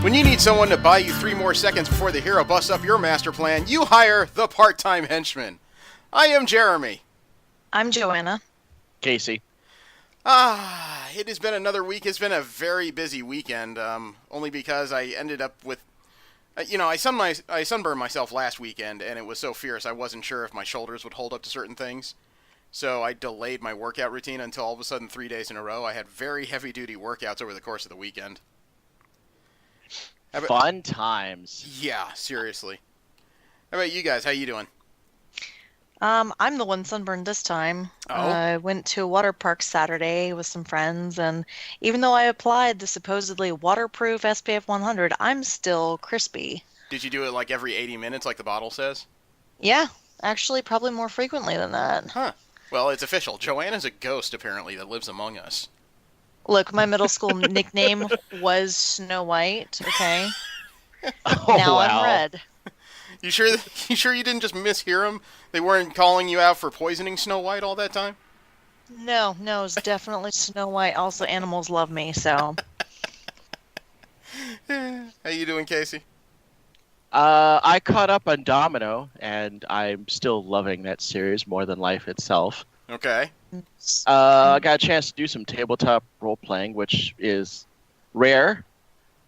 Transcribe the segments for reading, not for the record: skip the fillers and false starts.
When you need someone to buy you 3 more seconds before the hero busts up your master plan, you hire the part-time henchman. I am Jeremy. I'm Joanna. Casey. It has been another week. It's been a very busy weekend, only because I ended up with... I sunburned myself last weekend, and it was so fierce I wasn't sure if my shoulders would hold up to certain things. So I delayed my workout routine until all of a sudden 3 days in a row I had very heavy-duty workouts over the course of the weekend. Fun times. Yeah, seriously. How about you guys? How you doing? I'm the one sunburned this time. Oh? I went to a water park Saturday with some friends, and even though I applied the supposedly waterproof SPF 100, I'm still crispy. Did you do it like every 80 minutes like the bottle says? Yeah, actually probably more frequently than that. Huh. Well, it's official. Joanna's a ghost, apparently, that lives among us. Look, my middle school nickname was Snow White, okay? Oh, Now wow. I'm red. You sure you didn't just mishear them? They weren't calling you out for poisoning Snow White all that time? No, it's definitely Snow White. Also, animals love me, so... How you doing, Casey? I caught up on Domino, and I'm still loving that series more than life itself. Okay. I got a chance to do some tabletop role-playing, which is rare.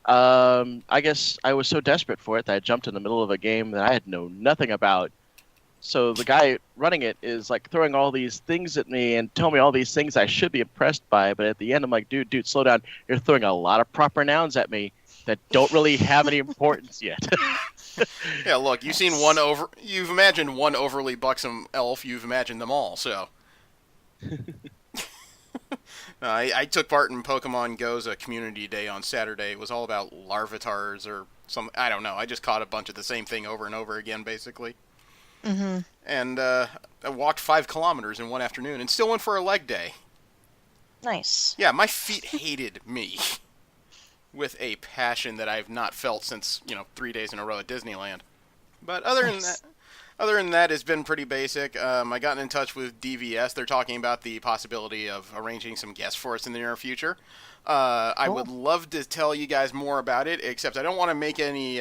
I guess I was so desperate for it that I jumped in the middle of a game that I had known nothing about. So the guy running it is like throwing all these things at me and telling me all these things I should be impressed by, but at the end I'm like, dude, slow down. You're throwing a lot of proper nouns at me that don't really have any importance yet. Yeah, look, you've imagined one overly buxom elf, you've imagined them all, so... I took part in Pokemon Go's community day on Saturday. It was all about larvatars or some... I don't know. I just caught a bunch of the same thing over and over again, basically. Mm-hmm. And I walked 5 kilometers in one afternoon and still went for a leg day. Nice. Yeah, my feet hated me with a passion that I've not felt since, 3 days in a row at Disneyland. But other than that, it's been pretty basic. I got in touch with DVS. They're talking about the possibility of arranging some guests for us in the near future. I would love to tell you guys more about it, except I don't want to make any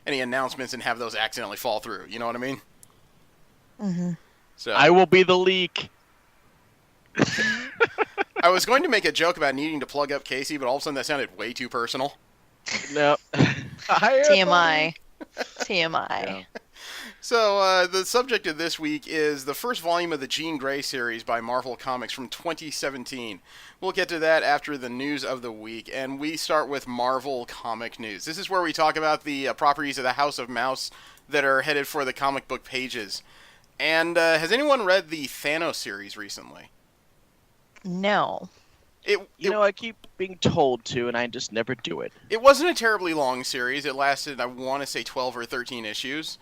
announcements and have those accidentally fall through. You know what I mean? Mm-hmm. So I will be the leak. I was going to make a joke about needing to plug up Casey, but all of a sudden that sounded way too personal. No. TMI. TMI. Yeah. So, the subject of this week is the first volume of the Jean Grey series by Marvel Comics from 2017. We'll get to that after the news of the week, and we start with Marvel comic news. This is where we talk about the properties of the House of Mouse that are headed for the comic book pages. And has anyone read the Thanos series recently? No. I keep being told to, and I just never do it. It wasn't a terribly long series. It lasted, I want to say, 12 or 13 issues.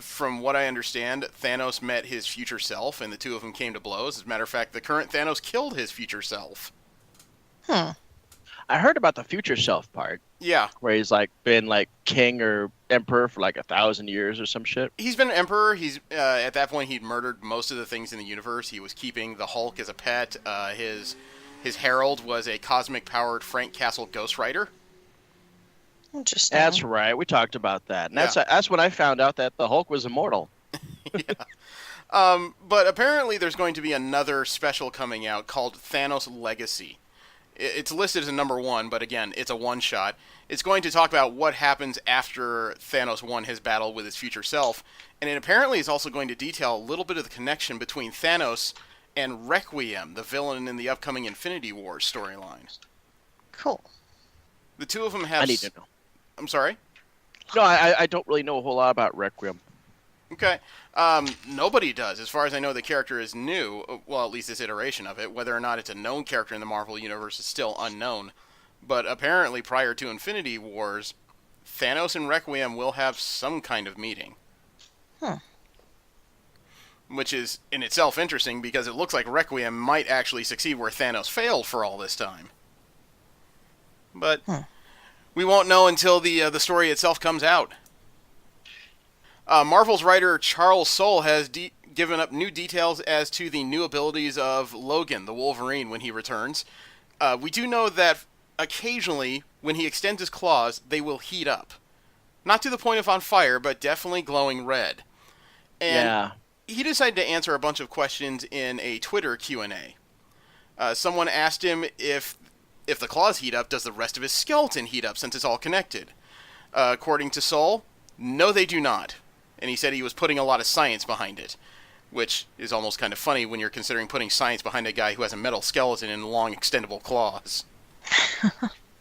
From what I understand, Thanos met his future self, and the two of them came to blows. As a matter of fact, the current Thanos killed his future self. I heard about the future self part. Yeah. Where he's been king or emperor for 1,000 years or some shit. He's been emperor. He's at that point he'd murdered most of the things in the universe. He was keeping the Hulk as a pet. His herald was a cosmic-powered Frank Castle ghostwriter. Interesting. That's right. We talked about that. And that's when I found out that the Hulk was immortal. Yeah. But apparently there's going to be another special coming out called Thanos Legacy. It's listed as a number 1, but again, it's a one-shot. It's going to talk about what happens after Thanos won his battle with his future self, and it apparently is also going to detail a little bit of the connection between Thanos and Requiem, the villain in the upcoming Infinity War storyline. Cool. The two of them have... I need to know. I'm sorry? No, I don't really know a whole lot about Requiem. Okay. Nobody does. As far as I know, the character is new. Well, at least this iteration of it. Whether or not it's a known character in the Marvel Universe is still unknown. But apparently, prior to Infinity Wars, Thanos and Requiem will have some kind of meeting. Which is, in itself, interesting, because it looks like Requiem might actually succeed where Thanos failed for all this time. But we won't know until the story itself comes out. Marvel's writer Charles Soule has given up new details as to the new abilities of Logan, the Wolverine, when he returns. We do know that occasionally, when he extends his claws, they will heat up. Not to the point of on fire, but definitely glowing red. And Yeah. he decided to answer a bunch of questions in a Twitter Q&A. Someone asked him if the claws heat up, does the rest of his skeleton heat up since it's all connected? According to Soul, no, they do not. And he said he was putting a lot of science behind it, which is almost kind of funny when you're considering putting science behind a guy who has a metal skeleton and long, extendable claws.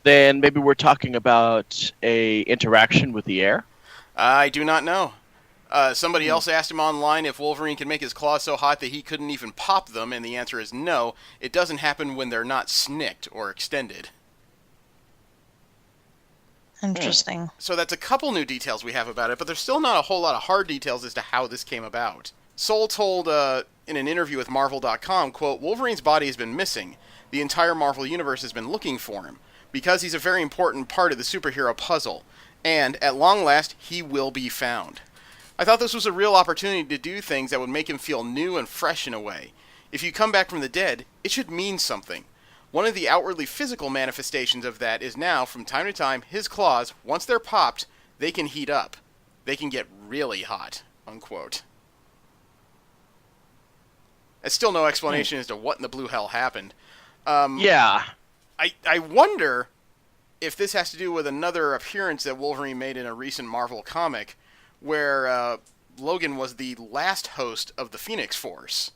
Then maybe we're talking about a interaction with the air. I do not know. Somebody else asked him online if Wolverine can make his claws so hot that he couldn't even pop them, and the answer is no. It doesn't happen when they're not snicked or extended. Interesting. So that's a couple new details we have about it, but there's still not a whole lot of hard details as to how this came about. Soul told in an interview with Marvel.com, quote, Wolverine's body has been missing. The entire Marvel Universe has been looking for him, because he's a very important part of the superhero puzzle, and, at long last, he will be found. I thought this was a real opportunity to do things that would make him feel new and fresh in a way. If you come back from the dead, it should mean something. One of the outwardly physical manifestations of that is now, from time to time, his claws, once they're popped, they can heat up. They can get really hot, unquote. There's still no explanation as to what in the blue hell happened. Yeah. I wonder if this has to do with another appearance that Wolverine made in a recent Marvel comic, where Logan was the last host of the Phoenix Force.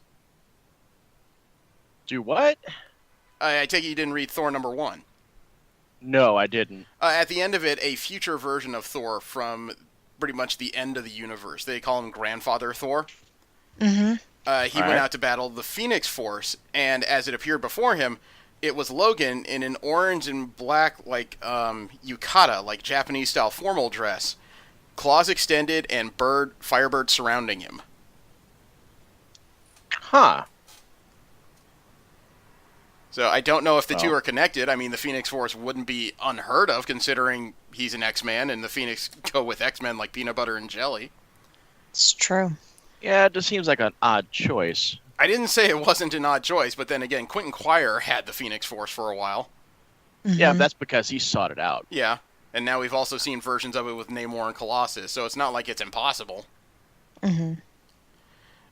Do what? I take it you didn't read Thor #1. No, I didn't. At the end of it, a future version of Thor from pretty much the end of the universe. They call him Grandfather Thor. Mm-hmm. He went out to battle the Phoenix Force, and as it appeared before him, it was Logan in an orange and black, like, yukata, like Japanese-style formal dress, claws extended, and firebird surrounding him. Huh. So I don't know if the two are connected. I mean, the Phoenix Force wouldn't be unheard of, considering he's an X-Man, and the Phoenix go with X-Men like peanut butter and jelly. It's true. Yeah, it just seems like an odd choice. I didn't say it wasn't an odd choice, but then again, Quentin Quire had the Phoenix Force for a while. Mm-hmm. Yeah, that's because he sought it out. Yeah, and now we've also seen versions of it with Namor and Colossus, so it's not like it's impossible. Mm-hmm.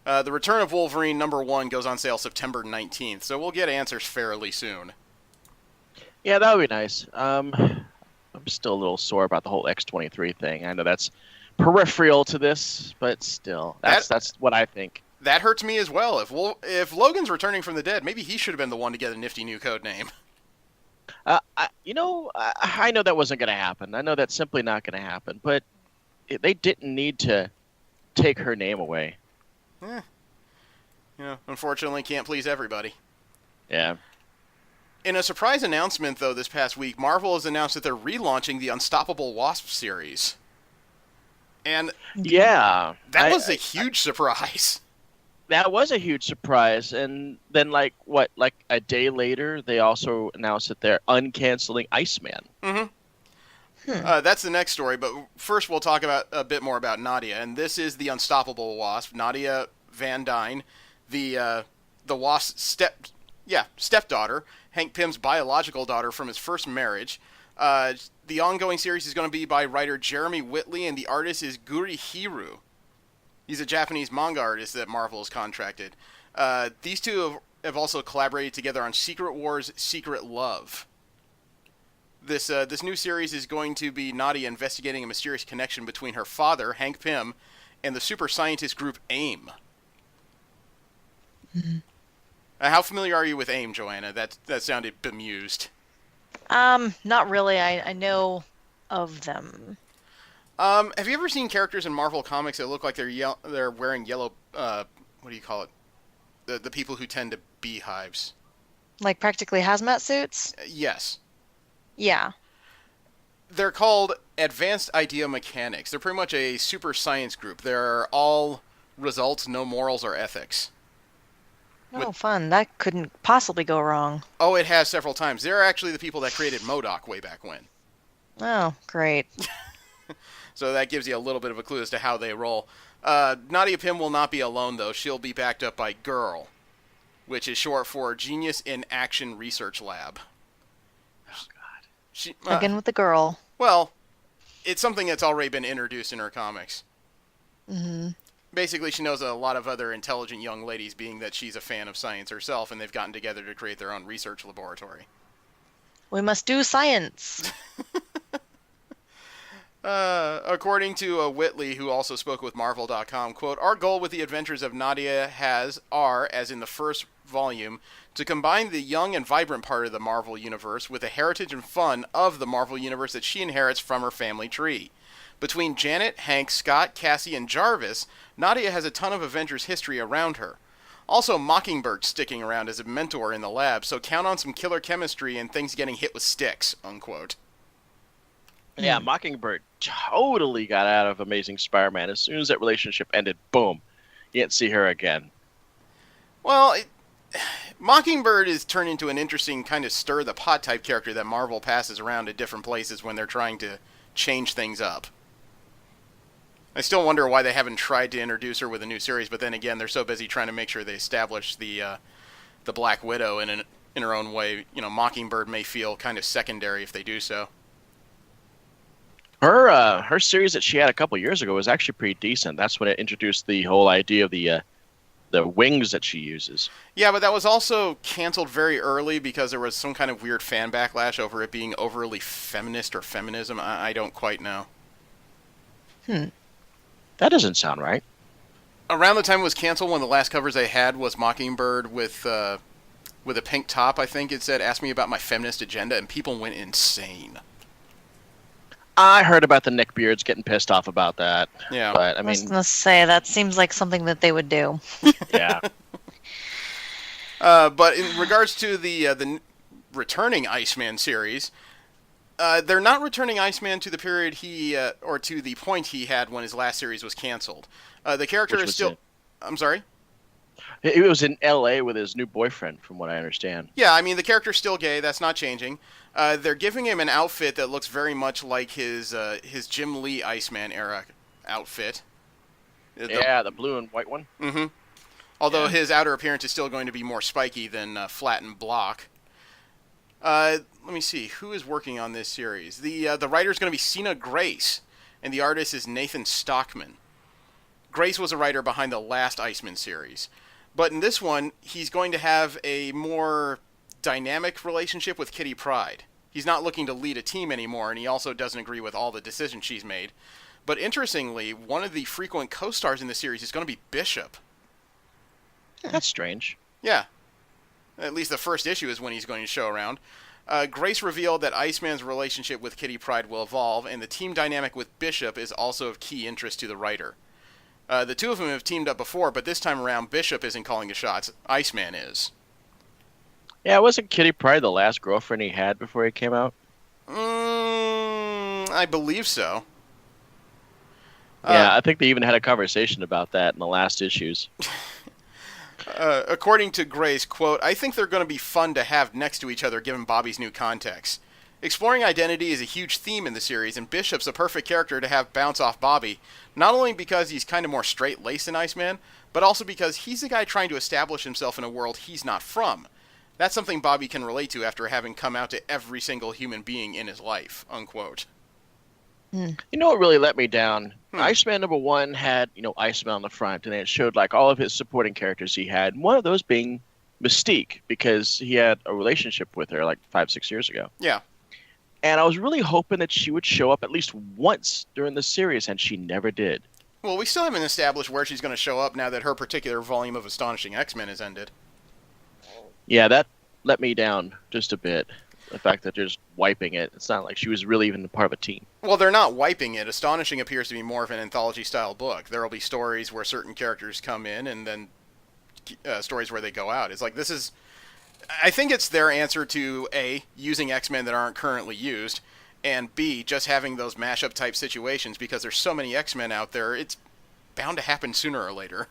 The Return of Wolverine #1 goes on sale September 19th, so we'll get answers fairly soon. Yeah, that would be nice. I'm still a little sore about the whole X-23 thing. I know that's peripheral to this, but still, that's what I think. That hurts me as well. If Logan's returning from the dead, maybe he should have been the one to get a nifty new code name. I know that wasn't going to happen. I know that's simply not going to happen. But they didn't need to take her name away. Unfortunately, can't please everybody. Yeah. In a surprise announcement, though, this past week, Marvel has announced that they're relaunching the Unstoppable Wasp series. And yeah, that was a huge surprise. That was a huge surprise. And then, like a day later, they also announced that they're uncanceling Iceman. Mm-hmm. That's the next story, but first we'll talk about a bit more about Nadia. And this is the Unstoppable Wasp, Nadia Van Dyne, the Wasp's stepdaughter, Hank Pym's biological daughter from his first marriage. The ongoing series is going to be by writer Jeremy Whitley, and the artist is Guri Hiru. He's a Japanese manga artist that Marvel has contracted. These two have also collaborated together on Secret Wars, Secret Love. This new series is going to be Nadia investigating a mysterious connection between her father, Hank Pym, and the super scientist group AIM. Mm-hmm. How familiar are you with AIM, Joanna? That sounded bemused. Not really. I know of them. Have you ever seen characters in Marvel comics that look like they're wearing yellow? What do you call it? The people who tend to beehives. Like practically hazmat suits? Yes. Yeah. They're called Advanced Idea Mechanics. They're pretty much a super science group. They're all results, no morals or ethics. Oh, fun. That couldn't possibly go wrong. Oh, it has several times. They're actually the people that created MODOK way back when. Oh, great. So that gives you a little bit of a clue as to how they roll. Nadia Pym will not be alone, though. She'll be backed up by GIRL, which is short for Genius in Action Research Lab. Oh, God. She Again with the girl. well, it's something that's already been introduced in her comics. Hmm. Basically, she knows a lot of other intelligent young ladies, being that she's a fan of science herself, and they've gotten together to create their own research laboratory. We must do science. According to Whitley, who also spoke with Marvel.com, quote, "Our goal with the adventures of Nadia are, as in the first volume, to combine the young and vibrant part of the Marvel Universe with the heritage and fun of the Marvel Universe that she inherits from her family tree. Between Janet, Hank, Scott, Cassie, and Jarvis, Nadia has a ton of Avengers history around her. Also, Mockingbird sticking around as a mentor in the lab, so count on some killer chemistry and things getting hit with sticks," unquote. Yeah, Mockingbird totally got out of Amazing Spider-Man. As soon as that relationship ended, boom, you didn't see her again. Well, Mockingbird is turned into an interesting kind of stir-the-pot type character that Marvel passes around at different places when they're trying to change things up. I still wonder why they haven't tried to introduce her with a new series, but then again, they're so busy trying to make sure they establish the Black Widow in her own way. You know, Mockingbird may feel kind of secondary if they do so. Her series that she had a couple years ago was actually pretty decent. That's when it introduced the whole idea of the wings that she uses. Yeah, but that was also canceled very early because there was some kind of weird fan backlash over it being overly feminist or feminism. I don't quite know. That doesn't sound right. Around the time it was canceled, one of the last covers they had was Mockingbird with a pink top, I think it said, "Ask me about my feminist agenda," and people went insane. I heard about the neckbeards getting pissed off about that. Yeah. But I I was mean, gonna say that seems like something that they would do. yeah. But in regards to the returning Iceman series, they're not returning Iceman to the period or to the point he had when his last series was canceled. The character Which is was still. it? I'm sorry. It was in L.A. with his new boyfriend, from what I understand. Yeah, I mean the character's still gay. That's not changing. They're giving him an outfit that looks very much like his Jim Lee Iceman era outfit. Yeah, the blue and white one. Mm-hmm. Although Yeah. his outer appearance is still going to be more spiky than flat and block. Let me see who is working on this series. The writer is going to be Sina Grace, and the artist is Nathan Stockman. Grace was a writer behind the last Iceman series, but in this one, he's going to have a more dynamic relationship with Kitty Pryde. He's not looking to lead a team anymore, and he also doesn't agree with all the decisions she's made. But interestingly, one of the frequent co-stars in the series is going to be Bishop. That's strange. Yeah. At least the first issue is when he's going to show around. Grace revealed that Iceman's relationship with Kitty Pryde will evolve, and the team dynamic with Bishop is also of key interest to the writer. The two of them have teamed up before, but this time around, Bishop isn't calling the shots. Iceman is. Yeah, wasn't Kitty Pryde the last girlfriend he had before he came out? I believe so. Yeah, I think they even had a conversation about that in the last issues. According to Grace, quote, "I think they're going to be fun to have next to each other given Bobby's new context. Exploring identity is a huge theme in the series, and Bishop's a perfect character to have bounce off Bobby, not only because he's kind of more straight-laced than Iceman, but also because he's the guy trying to establish himself in a world he's not from. That's something Bobby can relate to after having come out to every single human being in his life," unquote. You know what really let me down? Iceman #1 had, Iceman on the front, and it showed like all of his supporting characters he had. One of those being Mystique, because he had a relationship with her like 5-6 years ago. Yeah. And I was really hoping that she would show up at least once during the series, and she never did. Well, we still haven't established where she's going to show up now that her particular volume of Astonishing X-Men has ended. Yeah, that let me down just a bit. The fact that they're just wiping it. It's not like she was really even a part of a team. Well, they're not wiping it. Astonishing appears to be more of an anthology-style book. There will be stories where certain characters come in, and then stories where they go out. It's like, this is... I think it's their answer to, A, using X-Men that aren't currently used, and B, just having those mashup type situations, because there's so many X-Men out there, it's bound to happen sooner or later.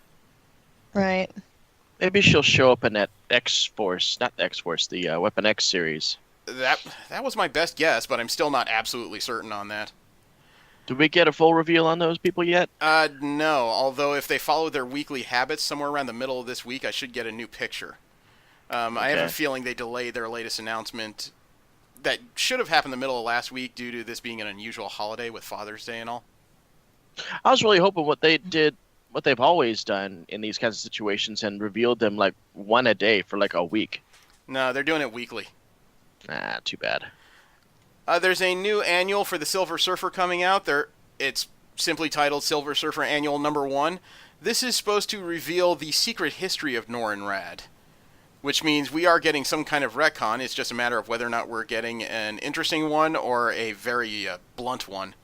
Right. Maybe she'll show up in that X-Force, not the X-Force, the Weapon X series. That was my best guess, but I'm still not absolutely certain on that. Did we get a full reveal on those people yet? No, although if they follow their weekly habits, somewhere around the middle of this week, I should get a new picture. I have a feeling they delayed their latest announcement that should have happened the middle of last week due to this being an unusual holiday with Father's Day and all. I was really hoping what they did, what they've always done in these kinds of situations, and revealed them like one a day for like a week. No, they're doing it weekly. Too bad. There's a new annual for the Silver Surfer coming out. It's simply titled Silver Surfer Annual Number 1. This is supposed to reveal the secret history of Norrinrad, which means we are getting some kind of retcon. It's just a matter of whether or not we're getting an interesting one or a very blunt one.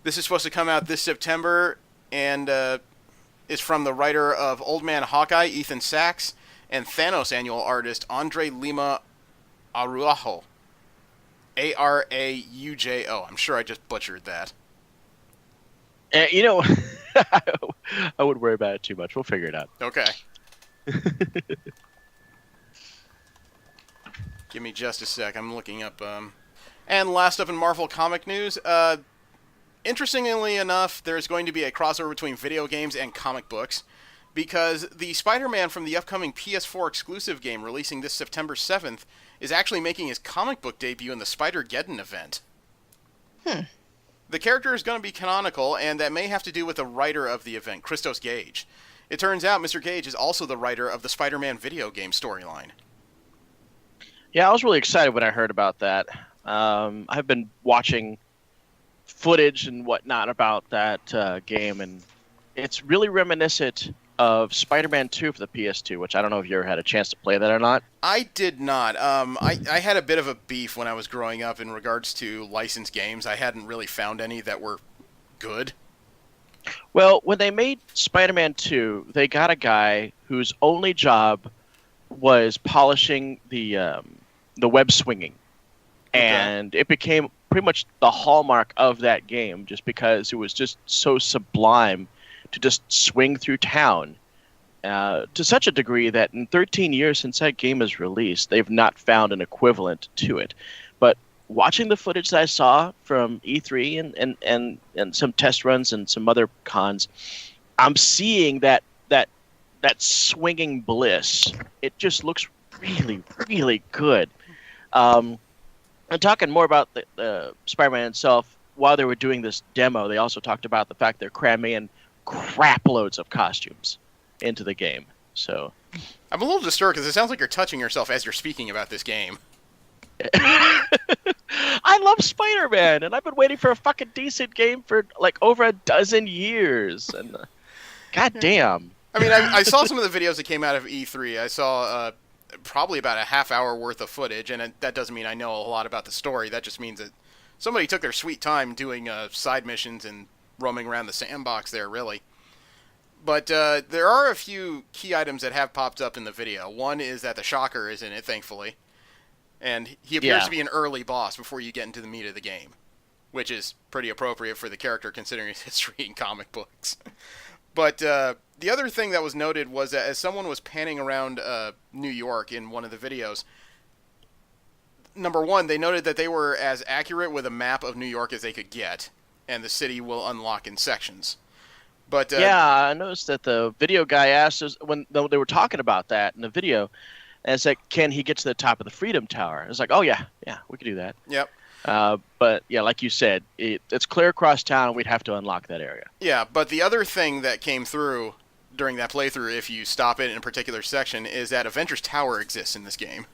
This is supposed to come out this September, and is from the writer of Old Man Hawkeye, Ethan Sachs, and Thanos annual artist Andre Lima Araujo. Araujo. I'm sure I just butchered that. You know, I wouldn't worry about it too much. We'll figure it out. Okay. Give me just a sec. I'm looking up. And last up in Marvel comic news, interestingly enough, there's going to be a crossover between video games and comic books, because the Spider-Man from the upcoming PS4 exclusive game releasing this September 7th is actually making his comic book debut in the Spider-Geddon event. The character is going to be canonical, and that may have to do with the writer of the event, Christos Gage. It turns out Mr. Gage is also the writer of the Spider-Man video game storyline. Yeah, I was really excited when I heard about that. I've been watching footage and whatnot about that game, and it's really reminiscent of Spider-Man 2 for the PS2, which I don't know if you ever had a chance to play that or not. I did not. I had a bit of a beef when I was growing up in regards to licensed games. I hadn't really found any that were good. Well, when they made Spider-Man 2, they got a guy whose only job was polishing the web swinging. Okay. And it became pretty much the hallmark of that game, just because it was just so sublime to just swing through town to such a degree that in 13 years since that game was released, they've not found an equivalent to it. But watching the footage that I saw from E3 and some test runs and some other cons, I'm seeing that swinging bliss. It just looks really, really good. And talking more about the Spider-Man itself, while they were doing this demo, they also talked about the fact they're cramming in crap loads of costumes into the game. So I'm a little disturbed because it sounds like you're touching yourself as you're speaking about this game. I love Spider-Man, and I've been waiting for a fucking decent game for like over a dozen years. And god damn. I mean, I saw some of the videos that came out of E3. I saw probably about a half hour worth of footage, and that doesn't mean I know a lot about the story. That just means that somebody took their sweet time doing side missions and roaming around the sandbox there, really. But there are a few key items that have popped up in the video. One is that the Shocker is in it, thankfully. And he appears to be an early boss before you get into the meat of the game, which is pretty appropriate for the character considering his history in comic books. But the other thing that was noted was that as someone was panning around New York in one of the videos, number one, they noted that they were as accurate with a map of New York as they could get, and the city will unlock in sections. But yeah, I noticed that the video guy asked us when they were talking about that in the video, and it's like, can he get to the top of the Freedom Tower? It's like, oh yeah, we could do that. Yep. But yeah, like you said, it's clear across town. We'd have to unlock that area. Yeah, but the other thing that came through during that playthrough, if you stop it in a particular section, is that Avengers Tower exists in this game.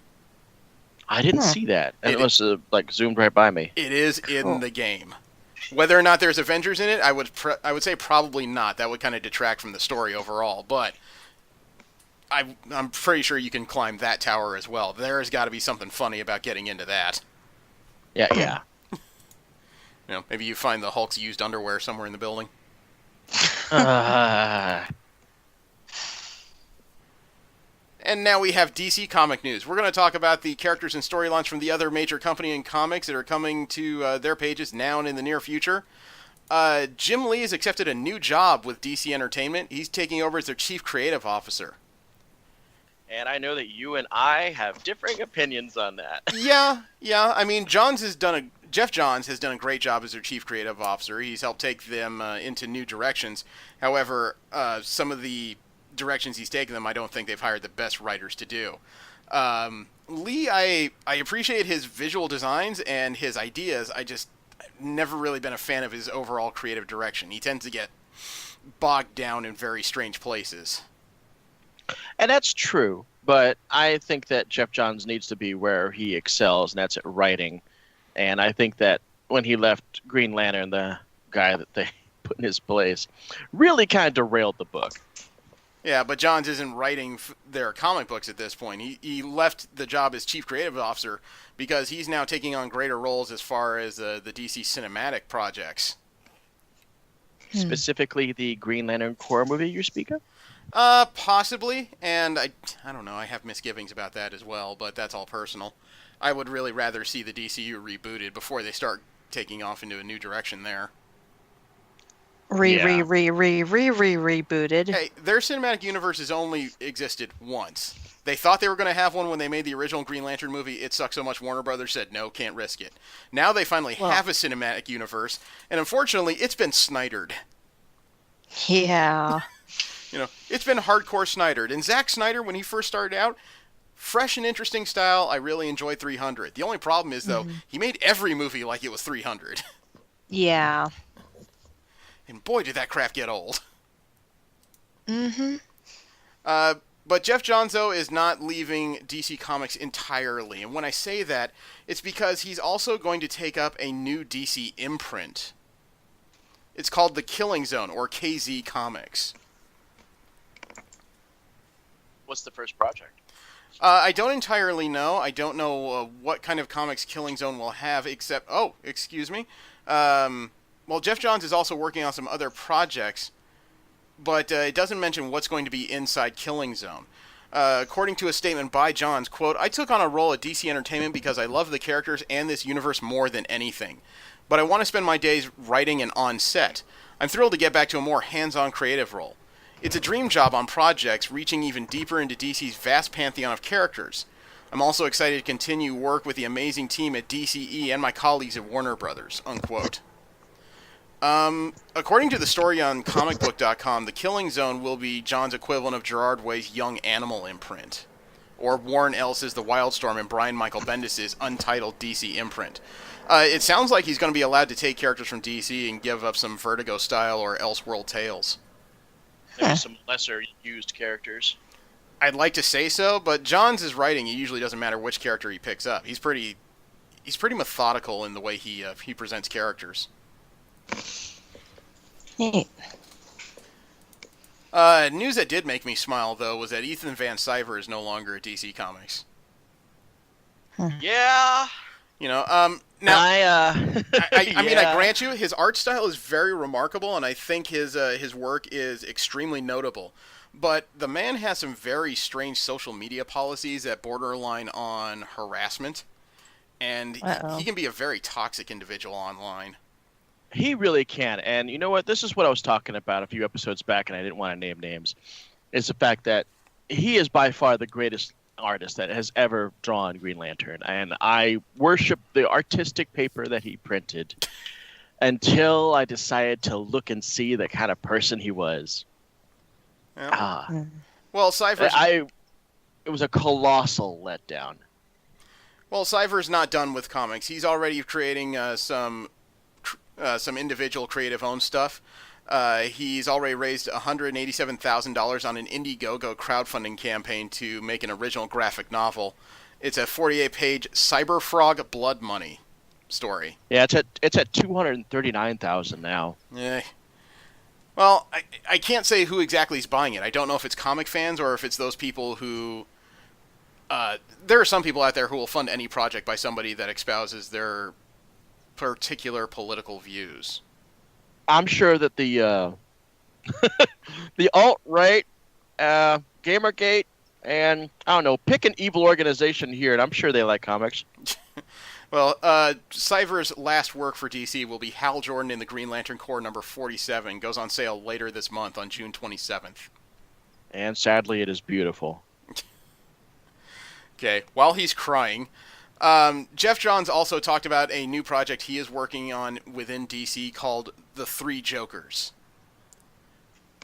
I didn't see that. It must have like zoomed right by me. It is in the game. Whether or not there's Avengers in it, I would say probably not. That would kind of detract from the story overall. But I'm pretty sure you can climb that tower as well. There's got to be something funny about getting into that. Yeah. Maybe you find the Hulk's used underwear somewhere in the building. And now we have DC comic news. We're going to talk about the characters and storylines from the other major company in comics that are coming to their pages now and in the near future. Jim Lee has accepted a new job with DC Entertainment. He's taking over as their chief creative officer. And I know that you and I have differing opinions on that. Yeah. I mean, Jeff Johns has done a great job as their chief creative officer. He's helped take them into new directions. However, some of the directions he's taken them, I don't think they've hired the best writers to do. Lee, I appreciate his visual designs and his ideas. I've never really been a fan of his overall creative direction. He tends to get bogged down in very strange places. And that's true, but I think that Jeff Johns needs to be where he excels, and that's at writing. And I think that when he left Green Lantern, the guy that they put in his place, really kind of derailed the book. Yeah, but Johns isn't writing their comic books at this point. He left the job as chief creative officer because he's now taking on greater roles as far as the DC cinematic projects. Specifically, the Green Lantern Corps movie you speak of? Possibly, and I don't know, I have misgivings about that as well, but that's all personal. I would really rather see the DCU rebooted before they start taking off into a new direction there. Rebooted. Hey, their cinematic universe has only existed once. They thought they were going to have one when they made the original Green Lantern movie. It sucked so much Warner Brothers said, no, can't risk it. Now they finally have a cinematic universe, and unfortunately, it's been Snydered. Yeah. It's been hardcore Snydered. And Zack Snyder, when he first started out, fresh and interesting style, I really enjoyed 300. The only problem is, though, he made every movie like it was 300. Yeah. And boy, did that crap get old. Mm-hmm. But Jeff Johns, though, is not leaving DC Comics entirely. And when I say that, it's because he's also going to take up a new DC imprint. It's called The Killing Zone, or KZ Comics. What's the first project? I don't entirely know. I don't know what kind of comics Killing Zone will have, except... Oh, excuse me. Well, Jeff Johns is also working on some other projects, but it doesn't mention what's going to be inside Killing Zone. According to a statement by Johns, quote, "I took on a role at DC Entertainment because I love the characters and this universe more than anything. But I want to spend my days writing and on set. I'm thrilled to get back to a more hands-on creative role. It's a dream job on projects reaching even deeper into DC's vast pantheon of characters. I'm also excited to continue work with the amazing team at DCE and my colleagues at Warner Brothers," unquote. According to the story on comicbook.com, the Killing Zone will be John's equivalent of Gerard Way's Young Animal imprint, or Warren Ellis's The Wildstorm and Brian Michael Bendis' untitled DC imprint. It sounds like he's going to be allowed to take characters from DC and give up some Vertigo style or Elseworld tales. Maybe some lesser used characters. I'd like to say so, but Johns is writing. It usually doesn't matter which character he picks up. He's pretty methodical in the way he presents characters. Neat. News that did make me smile, though, was that Ethan Van Sciver is no longer at DC Comics. Yeah. Now I mean, I grant you, his art style is very remarkable, and I think his work is extremely notable. But the man has some very strange social media policies that borderline on harassment, and he can be a very toxic individual online. He really can. And you know what? This is what I was talking about a few episodes back, and I didn't want to name names. Is the fact that he is by far the greatest artist that has ever drawn Green Lantern. And I worship the artistic paper that he printed until I decided to look and see the kind of person he was. Yeah. Well, Cypher's... It was a colossal letdown. Well, Cypher's not done with comics. He's already creating some individual creative-owned stuff. He's already raised $187,000 on an Indiegogo crowdfunding campaign to make an original graphic novel. It's a 48-page Cyberfrog Blood Money story. Yeah, it's at $239,000 now. Yeah. Well, I can't say who exactly is buying it. I don't know if it's comic fans or if it's those people who... there are some people out there who will fund any project by somebody that espouses their particular political views. I'm sure that the the alt-right, Gamergate, and I don't know, pick an evil organization here, and I'm sure they like comics. Well, Cypher's last work for DC will be Hal Jordan in the Green Lantern Corps number 47. Goes on sale later this month on June 27th. And sadly, it is beautiful. Okay, while he's crying, Jeff Johns also talked about a new project he is working on within DC called The Three Jokers.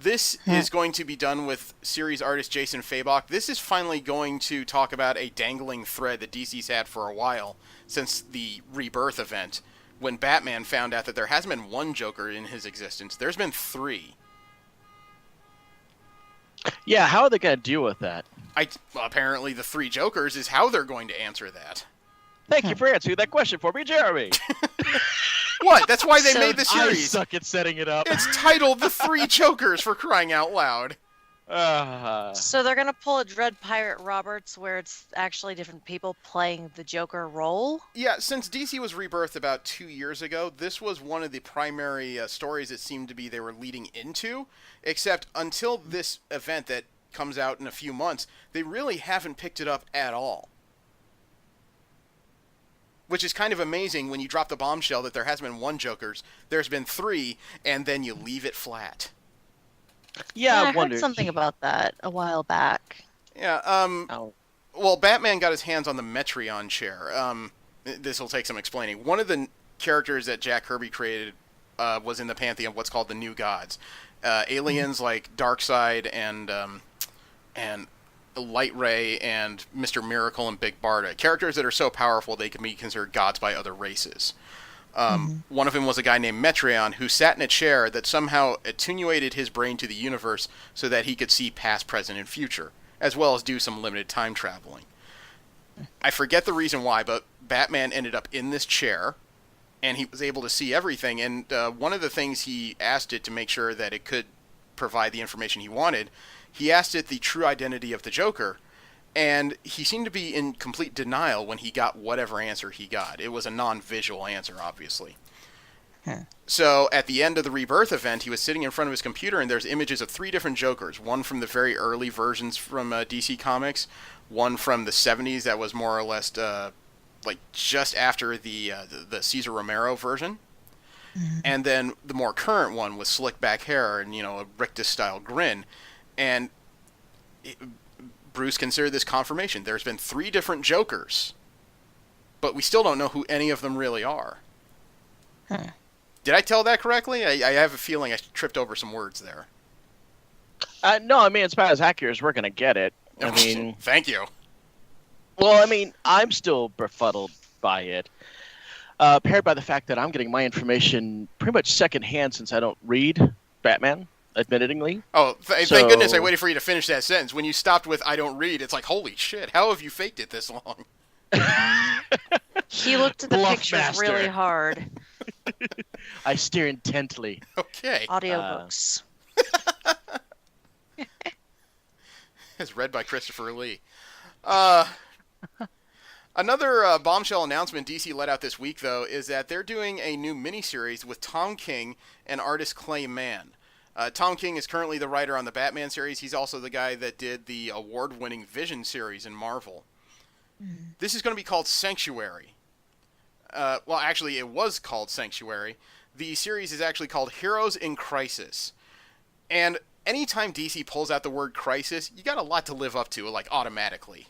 This is going to be done with series artist Jason Fabok. This is finally going to talk about a dangling thread that DC's had for a while, since the Rebirth event, when Batman found out that there hasn't been one Joker in his existence. There's been 3. Yeah, how are they going to deal with that? Apparently the 3 Jokers is how they're going to answer that. Thank you for answering that question for me, Jeremy. What? That's why they So made the I series. suck at setting it up. It's titled The 3 Jokers, for crying out loud. So they're gonna pull a Dread Pirate Roberts where it's actually different people playing the Joker role? Yeah, since DC was rebirthed about 2 years ago, this was one of the primary stories it seemed to be they were leading into, except until this event that comes out in a few months, they really haven't picked it up at all. Which is kind of amazing when you drop the bombshell that there hasn't been one Joker's, there's been 3, and then you leave it flat. Yeah, I I wondered. heard something about that a while back. Yeah, Oh. well, Batman got his hands on the Metreon chair. This will take some explaining. One of the characters that Jack Kirby created was in the pantheon of what's called the New Gods. Aliens like Darkseid and Light Ray and Mr. Miracle and Big Barda. Characters that are so powerful they can be considered gods by other races. One of them was a guy named Metreon who sat in a chair that somehow attenuated his brain to the universe so that he could see past, present, and future, as well as do some limited time traveling. I forget the reason why, but Batman ended up in this chair, and he was able to see everything, and one of the things he asked it to make sure that it could provide the information he wanted, he asked it the true identity of the Joker, and he seemed to be in complete denial when he got whatever answer he got. It was a non-visual answer, obviously. So at the end of the Rebirth event, he was sitting in front of his computer, and there's images of 3 different Jokers. One from the very early versions from DC Comics, one from the 70s that was more or less like just after the Cesar Romero version, and then the more current one with slick back hair and a rictus-style grin. And Bruce considered this confirmation. There's been 3 different Jokers, but we still don't know who any of them really are. Did I tell that correctly? I have a feeling I tripped over some words there. No, I mean, it's about as accurate as we're going to get it. I mean, Thank you. well, I mean, I'm still befuddled by it. Paired by the fact that I'm getting my information pretty much secondhand since I don't read Batman, admittedly. Oh, thank goodness I waited for you to finish that sentence. When you stopped with "I don't read," it's like, holy shit, how have you faked it this long? He looked at the Bluff pictures master. really hard. I stare intently. Okay. Audiobooks. It's read by Christopher Lee. Another bombshell announcement DC let out this week, though, is that they're doing a new miniseries with Tom King and artist Clay Mann. Tom King is currently the writer on the Batman series. He's also the guy that did the award-winning Vision series in Marvel. This is going to be called Sanctuary. Well, actually, it was called Sanctuary. The series is actually called Heroes in Crisis. And anytime DC pulls out the word crisis, you got a lot to live up to, like, automatically.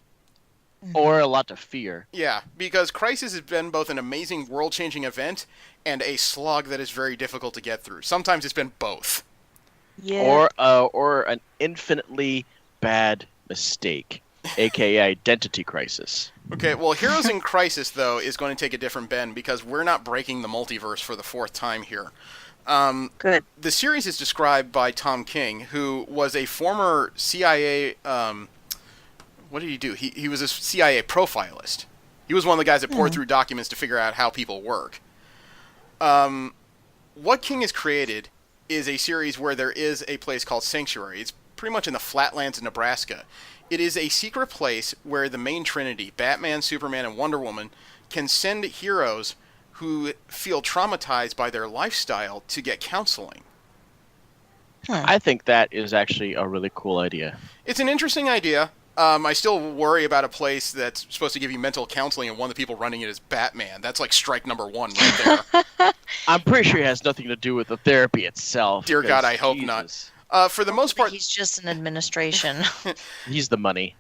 Or a lot to fear. Yeah, because Crisis has been both an amazing world-changing event and a slog that is very difficult to get through. Sometimes it's been both. Yeah. Or an infinitely bad mistake, aka identity crisis. Okay, well, Heroes in Crisis, though, is going to take a different bend because we're not breaking the multiverse for the 4th time here. Good. The series is described by Tom King, who was a former CIA... what did he do? He was a CIA profilist. He was one of the guys that poured through documents to figure out how people work. What King has created is a series where there is a place called Sanctuary. It's pretty much in the flatlands of Nebraska. It is a secret place where the main trinity, Batman, Superman, and Wonder Woman, can send heroes who feel traumatized by their lifestyle to get counseling. I think that is actually a really cool idea. It's an interesting idea. I still worry about a place that's supposed to give you mental counseling and one of the people running it is Batman. That's like strike number 1 right there. I'm pretty sure it has nothing to do with the therapy itself. Dear God, I hope Jesus. not. For the most part, He's just an administration. He's the money.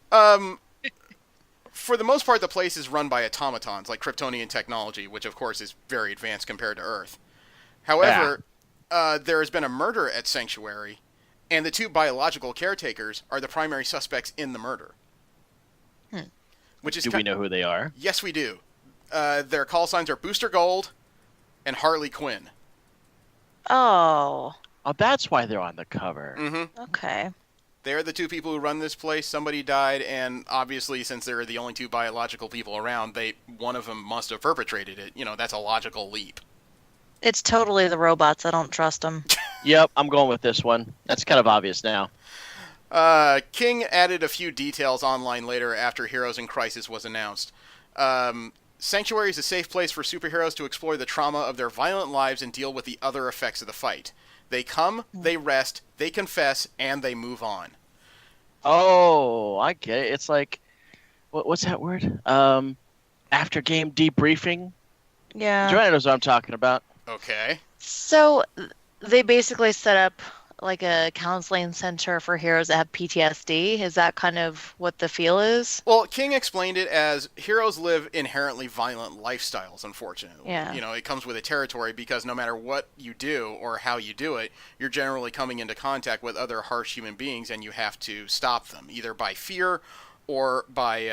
for the most part, the place is run by automatons, like Kryptonian technology, which of course is very advanced compared to Earth. However, there has been a murder at Sanctuary, And the two biological caretakers are the primary suspects in the murder. Which is Do we know who they are? Yes, we do. Their call signs are Booster Gold and Harley Quinn. Oh, Oh, that's why they're on the cover. Mm-hmm. okay. They're the two people who run this place. Somebody died, and obviously, since they're the only two biological people around, one of them must have perpetrated it. That's a logical leap. It's totally the robots. I don't trust them. Yep, I'm going with this one. That's kind of obvious now. King added a few details online later after Heroes in Crisis was announced. Sanctuary is a safe place for superheroes to explore the trauma of their violent lives and deal with the other effects of the fight. They come, they rest, they confess, and they move on. Oh, I get it. It's like, what's that word? After game debriefing. Yeah. Joanna knows what I'm talking about. Okay. So they basically set up like a counseling center for heroes that have PTSD. Is that kind of what the feel is? Well, King explained it as heroes live inherently violent lifestyles, unfortunately. Yeah. It comes with a territory because no matter what you do or how you do it, you're generally coming into contact with other harsh human beings and you have to stop them, either by fear or by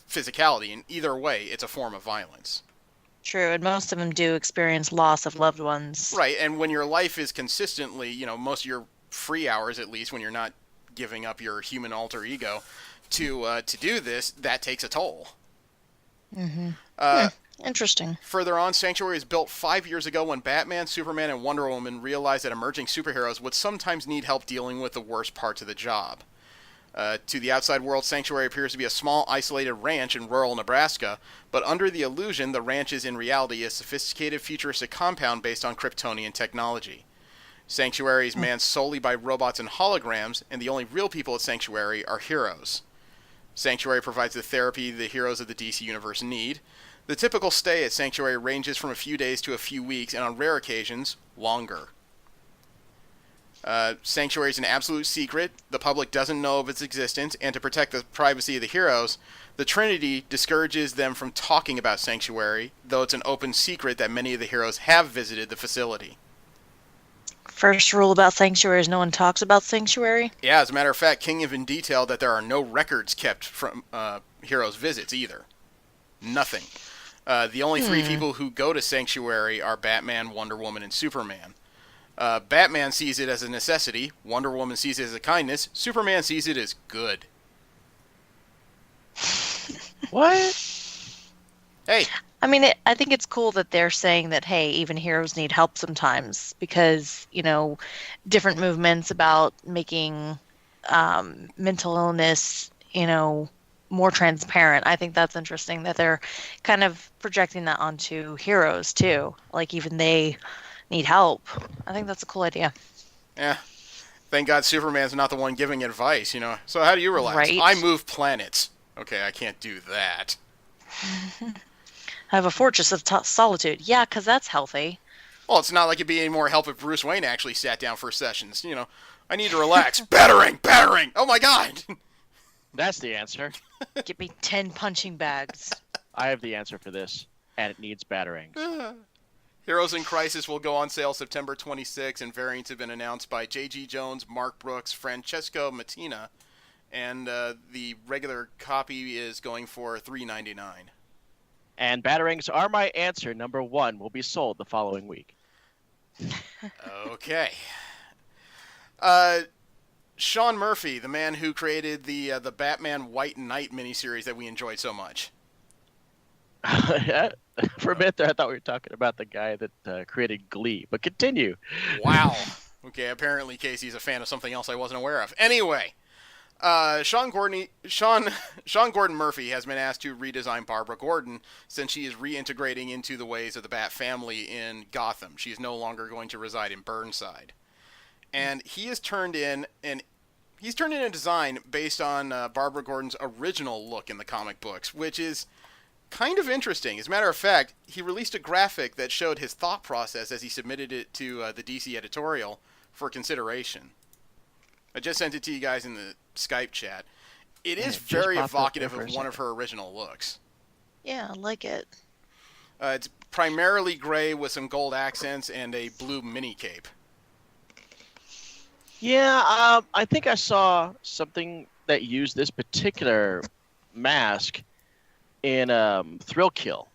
physicality. And either way, it's a form of violence. True, and most of them do experience loss of loved ones. Right, and when your life is consistently, most of your free hours, at least, when you're not giving up your human alter ego to do this, that takes a toll. Mm-hmm. Interesting. Further on, Sanctuary was built 5 years ago when Batman, Superman, and Wonder Woman realized that emerging superheroes would sometimes need help dealing with the worst parts of the job. To the outside world, Sanctuary appears to be a small, isolated ranch in rural Nebraska, but under the illusion, the ranch is in reality a sophisticated, futuristic compound based on Kryptonian technology. Sanctuary is manned solely by robots and holograms, and the only real people at Sanctuary are heroes. Sanctuary provides the therapy the heroes of the DC Universe need. The typical stay at Sanctuary ranges from a few days to a few weeks, and on rare occasions, longer. Sanctuary is an absolute secret. The public doesn't know of its existence, and to protect the privacy of the heroes, the Trinity discourages them from talking about Sanctuary, though it's an open secret that many of the heroes have visited the facility. First rule about Sanctuary is no one talks about Sanctuary. Yeah, as a matter of fact, King even detailed that there are no records kept from heroes' visits either. Nothing. The only three people who go to Sanctuary are Batman, Wonder Woman, and Superman. Batman sees it as a necessity, Wonder Woman sees it as a kindness, Superman sees it as good. What? Hey. I mean, I think it's cool that they're saying that, hey, even heroes need help sometimes because, different movements about making mental illness, more transparent. I think that's interesting that they're kind of projecting that onto heroes, too. Like, even they need help. I think that's a cool idea. Yeah. Thank God Superman's not the one giving advice, So how do you relax? Right. I move planets. Okay, I can't do that. I have a fortress of solitude. Yeah, because that's healthy. Well, it's not like it'd be any more help if Bruce Wayne actually sat down for sessions. I need to relax. Battering! Oh my God! That's the answer. Give me 10 punching bags. I have the answer for this, and it needs batterings. Heroes in Crisis will go on sale September 26, and variants have been announced by J.G. Jones, Mark Brooks, Francesco Mattina, and the regular copy is going for $3.99. And batterings are my answer. Number 1 will be sold the following week. Okay. Sean Murphy, the man who created the Batman White Knight miniseries that we enjoyed so much. For a minute there, I thought we were talking about the guy that created Glee, but continue. Wow. Okay, apparently Casey's a fan of something else I wasn't aware of. Anyway, Sean Gordon Murphy has been asked to redesign Barbara Gordon since she is reintegrating into the ways of the Bat family in Gotham. She is no longer going to reside in Burnside. And he has turned in a design based on Barbara Gordon's original look in the comic books, which is kind of interesting. As a matter of fact, he released a graphic that showed his thought process as he submitted it to the DC editorial for consideration. I just sent it to you guys in the Skype chat. It is very evocative of one of her original looks. Yeah, I like it. It's primarily gray with some gold accents and a blue mini cape. Yeah, I think I saw something that used this particular mask in Thrill Kill.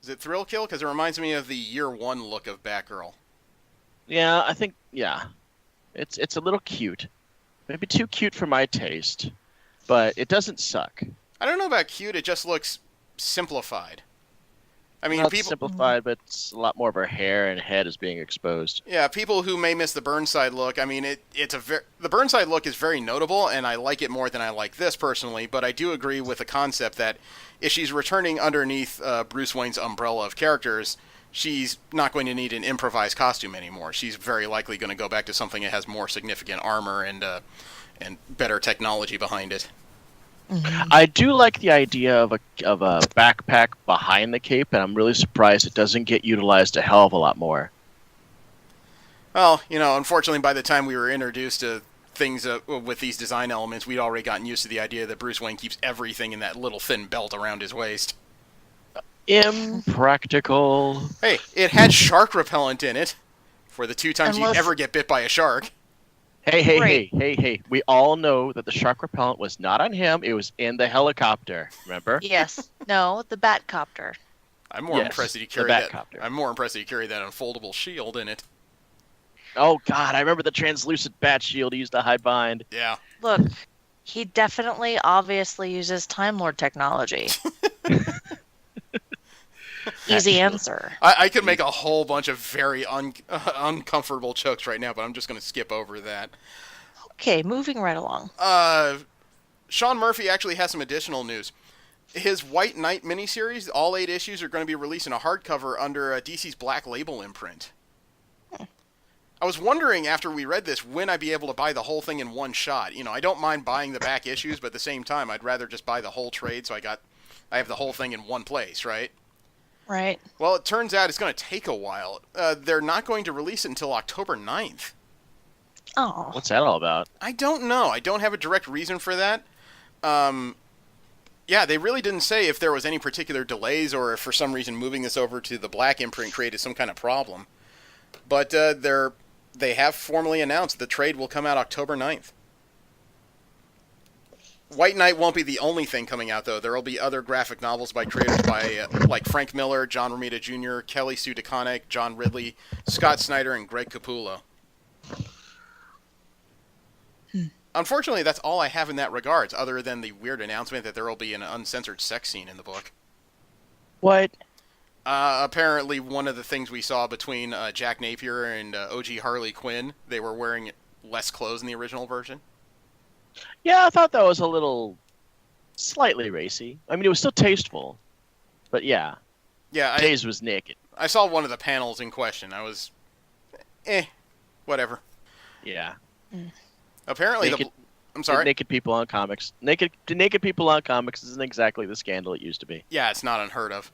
Is it Thrill Kill? Because it reminds me of the Year One look of Batgirl. Yeah, I think yeah, it's a little cute, maybe too cute for my taste, but it doesn't suck. I don't know about cute. It just looks simplified. I mean, Well, it's people. simplified, but it's a lot more of her hair and head is being exposed. Yeah, people who may miss the Burnside look. I mean, the Burnside look is very notable, and I like it more than I like this personally. But I do agree with the concept that if she's returning underneath Bruce Wayne's umbrella of characters, she's not going to need an improvised costume anymore. She's very likely going to go back to something that has more significant armor and better technology behind it. Hmm. I do like the idea of a backpack behind the cape, and I'm really surprised it doesn't get utilized a hell of a lot more. Well, unfortunately, by the time we were introduced to things with these design elements, we'd already gotten used to the idea that Bruce Wayne keeps everything in that little thin belt around his waist. Impractical. Hey, it had shark repellent in it for the two times you Unless, ever get bit by a shark. Hey, hey, right. hey, hey, hey. We all know that the shark repellent was not on him, it was in the helicopter. Remember? Yes. No, the Batcopter. I'm more Yes, impressed that he the carried that. Batcopter. I'm more impressed that he carried that unfoldable shield in it. Oh, God, I remember the translucent bat shield he used to hide behind. Yeah. Look, he definitely, obviously uses Time Lord technology. Easy Actually. answer. I could make a whole bunch of very uncomfortable jokes right now, but I'm just going to skip over that. Okay, moving right along. Sean Murphy actually has some additional news. His White Knight miniseries, all 8 issues, are going to be released in a hardcover under DC's Black Label imprint. I was wondering after we read this when I'd be able to buy the whole thing in one shot. I don't mind buying the back issues, but at the same time, I'd rather just buy the whole trade so I have the whole thing in one place, right? Right. Well, it turns out it's going to take a while. They're not going to release it until October 9th. Oh. What's that all about? I don't know. I don't have a direct reason for that. Yeah, they really didn't say if there was any particular delays or if for some reason moving this over to the black imprint created some kind of problem. But they have formally announced the trade will come out October 9th. White Knight won't be the only thing coming out, though. There will be other graphic novels by creators like Frank Miller, John Romita Jr., Kelly Sue DeConnick, John Ridley, Scott Snyder, and Greg Capullo. Unfortunately, that's all I have in that regards, other than the weird announcement that there will be an uncensored sex scene in the book. What? Apparently, one of the things we saw between Jack Napier and OG Harley Quinn, they were wearing less clothes in the original version. Yeah, I thought that was a little slightly racy. I mean, it was still tasteful, but yeah, Yeah, Days was naked. I saw one of the panels in question. I was, whatever. Yeah, Apparently, naked, I'm sorry. naked people on comics. Naked people on comics isn't exactly the scandal it used to be. Yeah, it's not unheard of.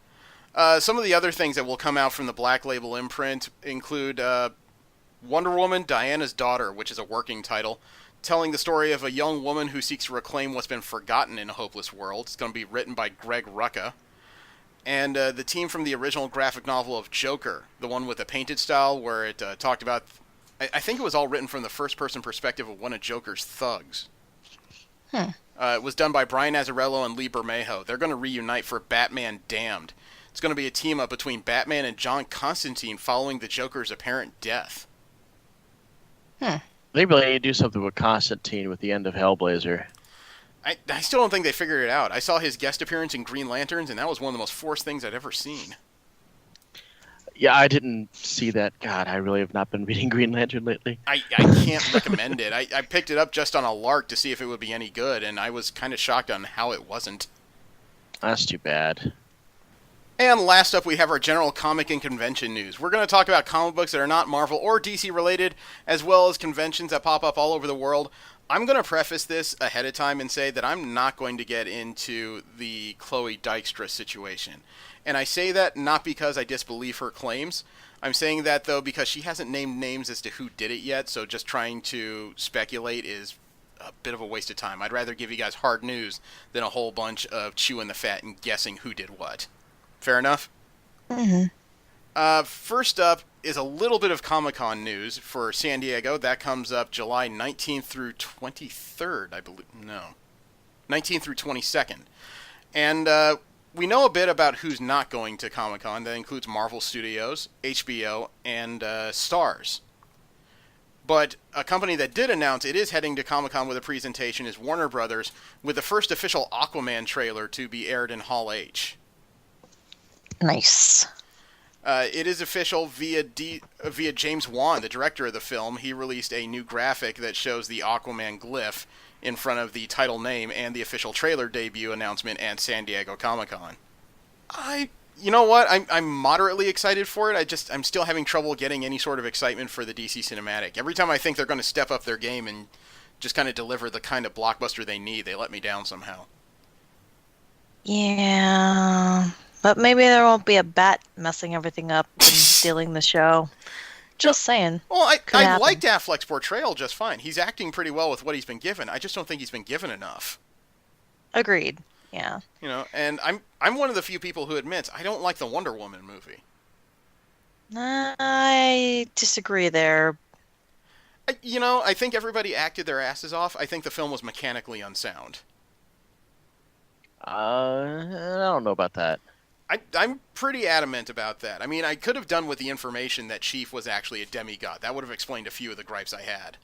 Some of the other things that will come out from the Black Label imprint include Wonder Woman, Diana's Daughter, which is a working title, telling the story of a young woman who seeks to reclaim what's been forgotten in a hopeless world. It's going to be written by Greg Rucka. And the team from the original graphic novel of Joker, the one with the painted style, where it talked about... I think it was all written from the first-person perspective of one of Joker's thugs. It was done by Brian Azzarello and Lee Bermejo. They're going to reunite for Batman Damned. It's going to be a team-up between Batman and John Constantine following the Joker's apparent death. They really need to do something with Constantine with the end of Hellblazer. I still don't think they figured it out. I saw his guest appearance in Green Lanterns, and that was one of the most forced things I'd ever seen. Yeah, I didn't see that. God, I really have not been reading Green Lantern lately. I can't recommend it. I picked it up just on a lark to see if it would be any good, and I was kind of shocked on how it wasn't. That's too bad. And last up, we have our general comic and convention news. We're going to talk about comic books that are not Marvel or DC related, as well as conventions that pop up all over the world. I'm going to preface this ahead of time and say that I'm not going to get into the Chloe Dykstra situation. And I say that not because I disbelieve her claims. I'm saying that, though, because she hasn't named names as to who did it yet, so just trying to speculate is a bit of a waste of time. I'd rather give you guys hard news than a whole bunch of chewing the fat and guessing who did what. Fair enough? Mm-hmm. First up is a little bit of Comic-Con news for San Diego. That comes up July 19th through 23rd, I believe. No. 19th through 22nd. And we know a bit about who's not going to Comic-Con. That includes Marvel Studios, HBO, and Starz. But a company that did announce it is heading to Comic-Con with a presentation is Warner Brothers, with the first official Aquaman trailer to be aired in Hall H. Nice. It is official via James Wan, the director of the film. He released a new graphic that shows the Aquaman glyph in front of the title name and the official trailer debut announcement at San Diego Comic-Con. You know what? I'm moderately excited for it. I'm still having trouble getting any sort of excitement for the DC Cinematic. Every time I think they're going to step up their game and just kind of deliver the kind of blockbuster they need, they let me down somehow. Yeah, but maybe there won't be a bat messing everything up and stealing the show. Just saying. Well, Could I happen. liked Affleck's portrayal just fine. He's acting pretty well with what he's been given. I just don't think he's been given enough. Agreed. Yeah. You know, and I'm one of the few people who admits I don't like the Wonder Woman movie. I disagree there. I think everybody acted their asses off. I think the film was mechanically unsound. I don't know about that. I'm pretty adamant about that. I mean, I could have done with the information that Chief was actually a demigod. That would have explained a few of the gripes I had.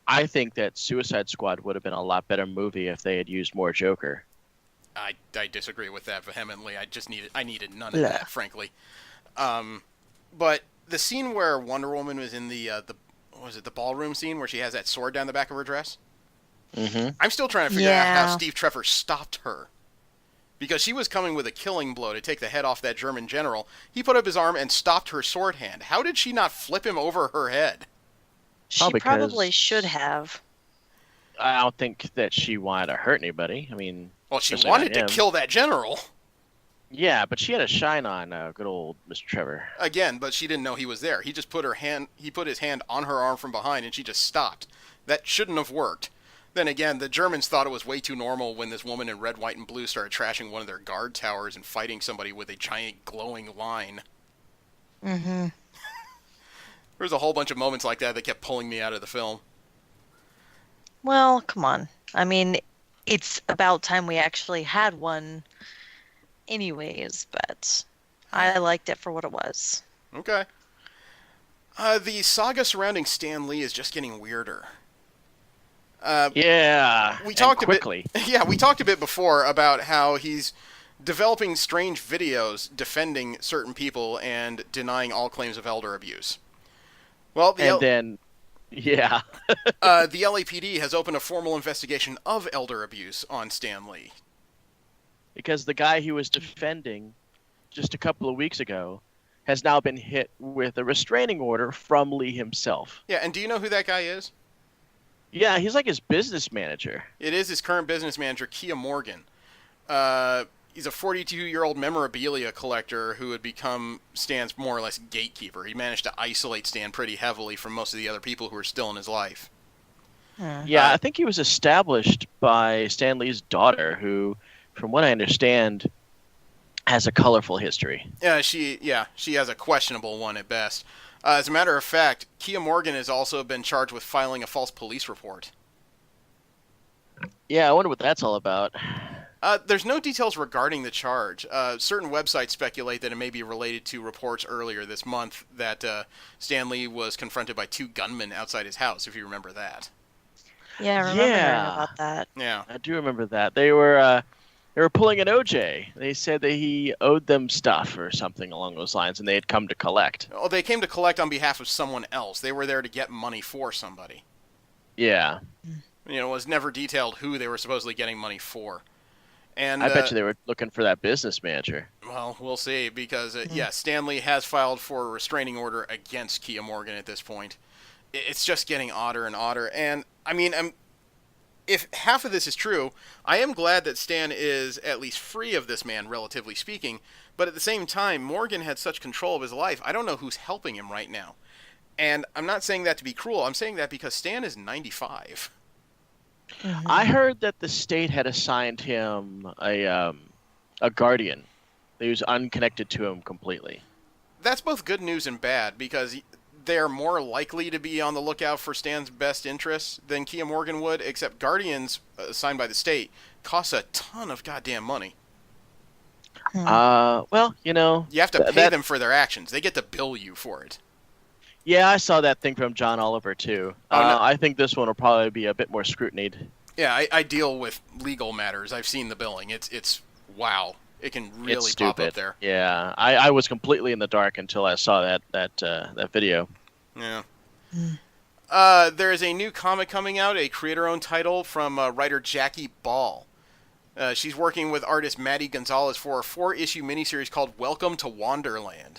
I think that Suicide Squad would have been a lot better movie if they had used more Joker. I disagree with that vehemently. I needed none of that, frankly. But the scene where Wonder Woman was in the ballroom scene where she has that sword down the back of her dress? Mm-hmm. I'm still trying to figure out how Steve Trevor stopped her. Because she was coming with a killing blow to take the head off that German general. He put up his arm and stopped her sword hand. How did she not flip him over her head? She probably should have. I don't think that she wanted to hurt anybody. I mean... Well, she wanted to kill that general. Yeah, but she had a shine on good old Mr. Trevor. Again, but she didn't know he was there. He just put his hand on her arm from behind, and she just stopped. That shouldn't have worked. Then again, the Germans thought it was way too normal when this woman in red, white, and blue started trashing one of their guard towers and fighting somebody with a giant glowing line. Mm-hmm. There's a whole bunch of moments like that kept pulling me out of the film. Well, come on. I mean, it's about time we actually had one anyways, but I liked it for what it was. Okay. The saga surrounding Stan Lee is just getting weirder. We talked quickly. We talked a bit before about how he's developing strange videos defending certain people and denying all claims of elder abuse. Well, the LAPD has opened a formal investigation of elder abuse on Stan Lee. Because the guy he was defending just a couple of weeks ago has now been hit with a restraining order from Lee himself. Yeah, and do you know who that guy is? Yeah, he's like his business manager. It is his current business manager, Kia Morgan. He's a 42-year-old memorabilia collector who had become Stan's more or less gatekeeper. He managed to isolate Stan pretty heavily from most of the other people who were still in his life. Yeah, I think he was established by Stan Lee's daughter, who, from what I understand, has a colorful history. She has a questionable one at best. As a matter of fact, Kia Morgan has also been charged with filing a false police report. Yeah, I wonder what that's all about. There's no details regarding the charge. Certain websites speculate that it may be related to reports earlier this month that Stan Lee was confronted by two gunmen outside his house, if you remember that. Yeah, I remember hearing about that. Yeah. I do remember that. They were pulling an OJ. They said that he owed them stuff or something along those lines, and they had come to collect. Oh, they came to collect on behalf of someone else. They were there to get money for somebody. Yeah. It was never detailed who they were supposedly getting money for. And I bet you they were looking for that business manager. Well, we'll see, because, Stan Lee has filed for a restraining order against Kia Morgan at this point. It's just getting odder and odder. And, I mean, if half of this is true, I am glad that Stan is at least free of this man, relatively speaking. But at the same time, Morgan had such control of his life, I don't know who's helping him right now. And I'm not saying that to be cruel. I'm saying that because Stan is 95. Mm-hmm. I heard that the state had assigned him a guardian who's unconnected to him completely. that's both good news and bad, because they're more likely to be on the lookout for Stan's best interests than Kia Morgan would, except Guardians, signed by the state, costs a ton of goddamn money. Well, You have to pay them for their actions. They get to bill you for it. Yeah, I saw that thing from John Oliver too. Oh, no. I think this one will probably be a bit more scrutinied. Yeah, I deal with legal matters. I've seen the billing. It's wow. It can really It's pop stupid. up there. Yeah, I was completely in the dark until I saw that video. Yeah. There is a new comic coming out, a creator-owned title from writer Jackie Ball. She's working with artist Maddie Gonzalez for a 4-issue miniseries called Welcome to Wanderland.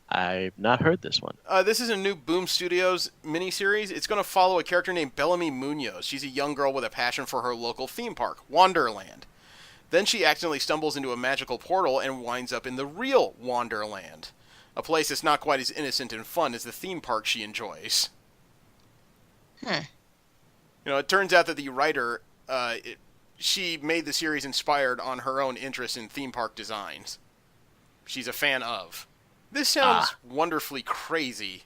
I've not heard this one. This is a new Boom Studios miniseries. It's going to follow a character named Bellamy Munoz. She's a young girl with a passion for her local theme park, Wanderland. Then she accidentally stumbles into a magical portal and winds up in the real Wanderland, a place that's not quite as innocent and fun as the theme park she enjoys. It turns out that the writer, she made the series inspired on her own interest in theme park designs. She's a fan of. This sounds wonderfully crazy.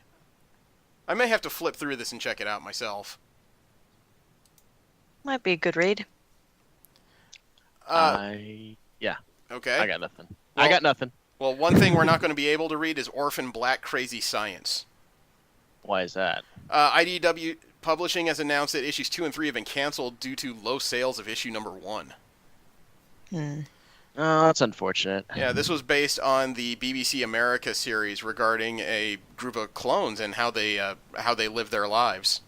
I may have to flip through this and check it out myself. Might be a good read. Yeah. Okay. I got nothing. Well, one thing we're not going to be able to read is Orphan Black Crazy Science. Why is that? IDW Publishing has announced that issues 2 and 3 have been canceled due to low sales of issue number 1. Oh, that's unfortunate. Yeah, this was based on the BBC America series regarding a group of clones and how they live their lives.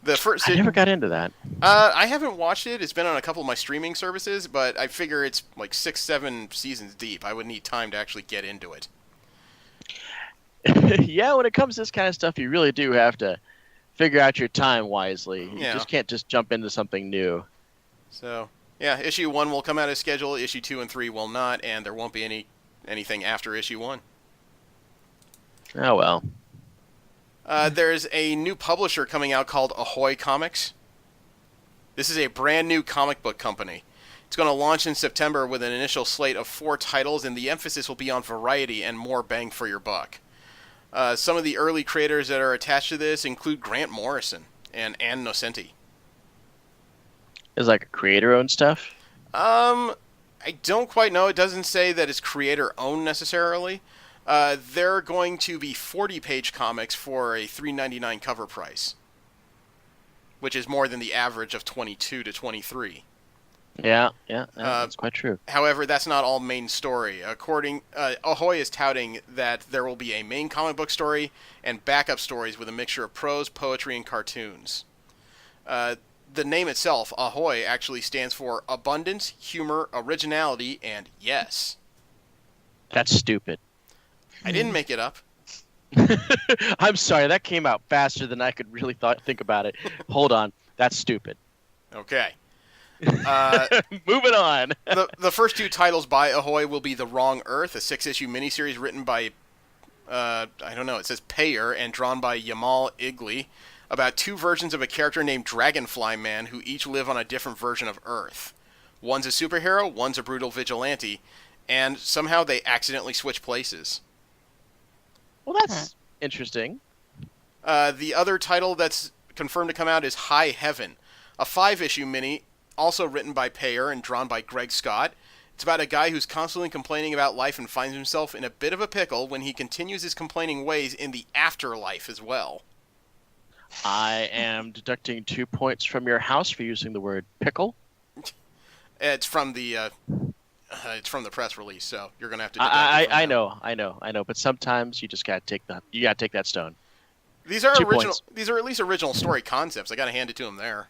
I never got into that. I haven't watched it. It's been on a couple of my streaming services, but I figure it's like 6-7 seasons deep. I would need time to actually get into it. Yeah, when it comes to this kind of stuff, you really do have to figure out your time wisely. You just can't just jump into something new. So, yeah, issue 1 will come out as scheduled, issue 2 and 3 will not, and there won't be anything after issue 1. Oh, well. There's a new publisher coming out called Ahoy Comics. This is a brand new comic book company. It's going to launch in September with an initial slate of 4 titles, and the emphasis will be on variety and more bang for your buck. Some of the early creators that are attached to this include Grant Morrison and Ann Nocenti. Is like creator-owned stuff? I don't quite know. It doesn't say that it's creator-owned necessarily. They're going to be 40-page comics for a $3.99 cover price, which is more than the average of 22 to 23. Yeah, that's quite true. However, that's not all main story. Ahoy is touting that there will be a main comic book story and backup stories with a mixture of prose, poetry, and cartoons. The name itself, Ahoy, actually stands for abundance, humor, originality, and yes. That's stupid. I didn't make it up. I'm sorry, that came out faster than I could really think about it. Hold on, that's stupid. Okay. Moving on. The first 2 titles by Ahoy will be The Wrong Earth, a 6-issue miniseries written by, I don't know, it says Payer, and drawn by Yamal Igli, about 2 versions of a character named Dragonfly Man who each live on a different version of Earth. One's a superhero, one's a brutal vigilante, and somehow they accidentally switch places. Well, that's interesting. The other title that's confirmed to come out is High Heaven, a 5-issue mini, also written by Payer and drawn by Greg Scott. It's about a guy who's constantly complaining about life and finds himself in a bit of a pickle when he continues his complaining ways in the afterlife as well. I am deducting 2 points from your house for using the word pickle. It's from the press release, so you're gonna have to. I know, but sometimes you just gotta take that stone. These are 2 original. points. These are at least original story concepts. I gotta hand it to him there.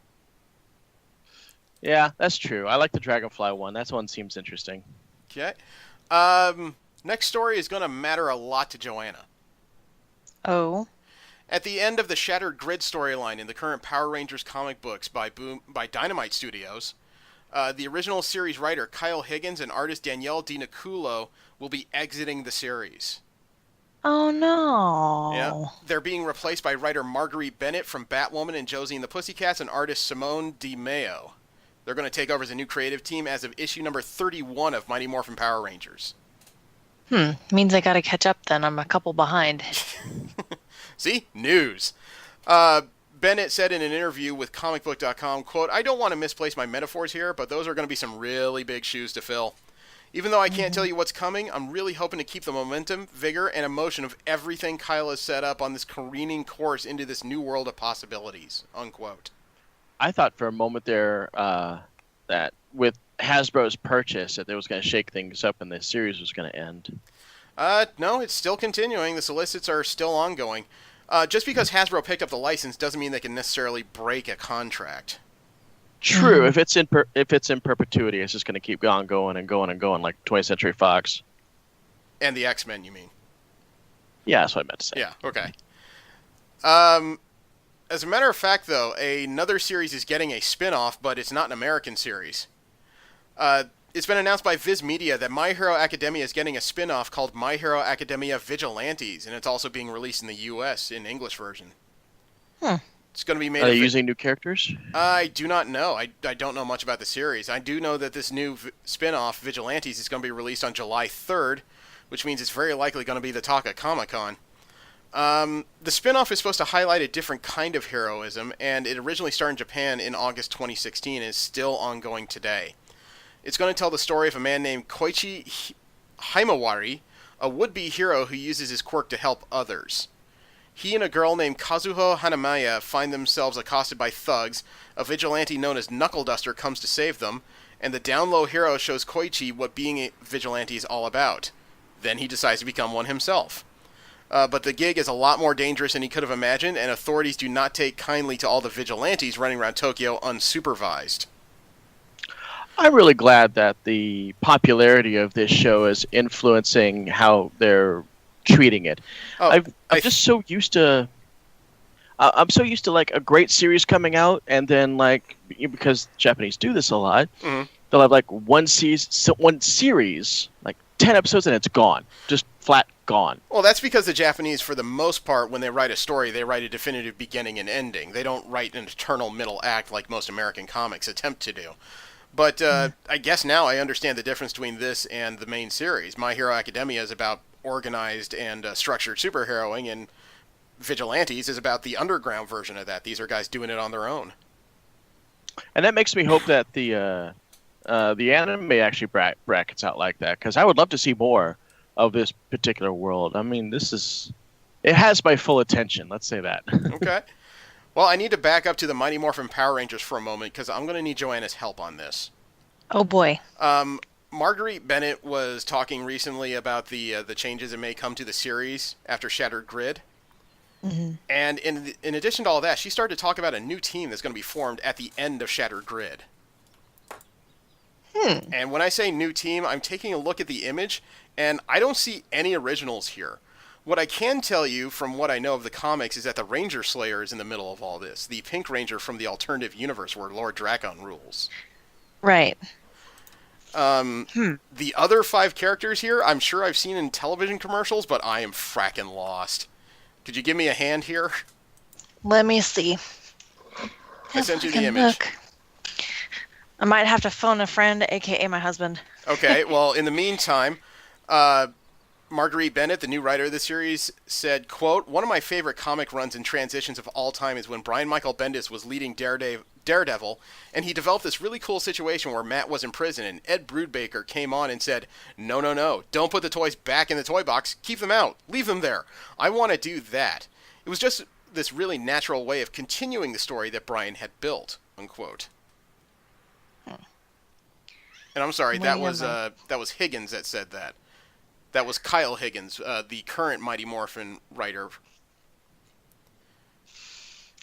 Yeah, that's true. I like the Dragonfly one. That one seems interesting. Okay. Next story is gonna matter a lot to Joanna. Oh. At the end of the Shattered Grid storyline in the current Power Rangers comic books by Dynamite Studios, the original series writer Kyle Higgins and artist Danielle DiNiculo will be exiting the series. Oh no. Yeah, they're being replaced by writer Marguerite Bennett from Batwoman and Josie and the Pussycats and artist Simone DiMeo. They're going to take over as a new creative team as of issue number 31 of Mighty Morphin Power Rangers. Means I gotta catch up then. I'm a couple behind. See? News. Uh, Bennett said in an interview with comicbook.com, quote, I don't want to misplace my metaphors here, but those are going to be some really big shoes to fill. Even though I can't tell you what's coming, I'm really hoping to keep the momentum, vigor, and emotion of everything Kyle has set up on this careening course into this new world of possibilities, unquote. I thought for a moment there that with Hasbro's purchase that they was going to shake things up and the series was going to end. No, it's still continuing. The solicits are still ongoing. Just because Hasbro picked up the license doesn't mean they can necessarily break a contract. True, if it's in perpetuity, it's just going to keep on going and going and going, like 20th Century Fox. And the X-Men, you mean? Yeah, that's what I meant to say. Yeah, okay. As a matter of fact, though, another series is getting a spin-off, but it's not an American series. It's been announced by Viz Media that My Hero Academia is getting a spin-off called My Hero Academia Vigilantes, and it's also being released in the U.S. in English version. It's going to be made. Are they using new characters? I do not know. I don't know much about the series. I do know that this new spin-off, Vigilantes, is going to be released on July 3rd, which means it's very likely going to be the talk at Comic-Con. The spin-off is supposed to highlight a different kind of heroism, and it originally started in Japan in August 2016 and is still ongoing today. It's going to tell the story of a man named Koichi Himawari, a would-be hero who uses his quirk to help others. He and a girl named Kazuho Hanamaya find themselves accosted by thugs, a vigilante known as Knuckle Duster comes to save them, and the down-low hero shows Koichi what being a vigilante is all about. Then he decides to become one himself. But the gig is a lot more dangerous than he could have imagined, and authorities do not take kindly to all the vigilantes running around Tokyo unsupervised. I'm really glad that the popularity of this show is influencing how they're treating it. I'm just so used to. I'm so used to like a great series coming out, and then like because Japanese do this a lot, they'll have like one series, like 10 episodes, and it's gone, just flat gone. Well, that's because the Japanese, for the most part, when they write a story, they write a definitive beginning and ending. They don't write an eternal middle act like most American comics attempt to do. But I guess now I understand the difference between this and the main series. My Hero Academia is about organized and structured superheroing, and Vigilantes is about the underground version of that. These are guys doing it on their own. And that makes me hope that the anime actually brackets out like that, because I would love to see more of this particular world. I mean, it has my full attention, let's say that. Okay. Well, I need to back up to the Mighty Morphin Power Rangers for a moment, because I'm going to need Joanna's help on this. Oh boy. Marguerite Bennett was talking recently about the changes that may come to the series after Shattered Grid. Mm-hmm. And in addition to all that, she started to talk about a new team that's going to be formed at the end of Shattered Grid. And when I say new team, I'm taking a look at the image, and I don't see any originals here. What I can tell you from what I know of the comics is that the Ranger Slayer is in the middle of all this. The Pink Ranger from the alternative universe where Lord Drakon rules. Right. The other 5 characters here, I'm sure I've seen in television commercials, but I am fracking lost. Could you give me a hand here? Let me see. I sent you the image. Look. I might have to phone a friend, aka my husband. Okay, well, in the meantime, Marguerite Bennett, the new writer of the series, said, quote, one of my favorite comic runs and transitions of all time is when Brian Michael Bendis was leading Daredevil, and he developed this really cool situation where Matt was in prison, and Ed Brubaker came on and said, no, don't put the toys back in the toy box, keep them out, leave them there. I want to do that. It was just this really natural way of continuing the story that Brian had built, unquote. And I'm sorry, that was Higgins that said that. That was Kyle Higgins, the current Mighty Morphin writer.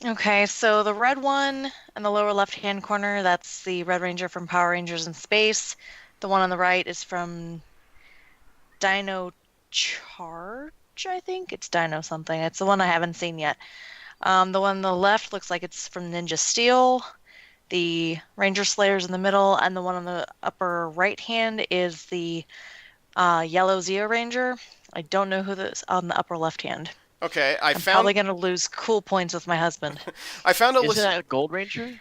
Okay, so the red one in the lower left-hand corner, that's the Red Ranger from Power Rangers in Space. The one on the right is from Dino Charge, I think. It's Dino something. It's the one I haven't seen yet. The one on the left looks like it's from Ninja Steel. The Ranger Slayer's in the middle, and the one on the upper right-hand is the Yellow Zeo Ranger. I don't know who this on the upper left-hand. Okay, I'm probably going to lose cool points with my husband. I found a list. Is that a Gold Ranger?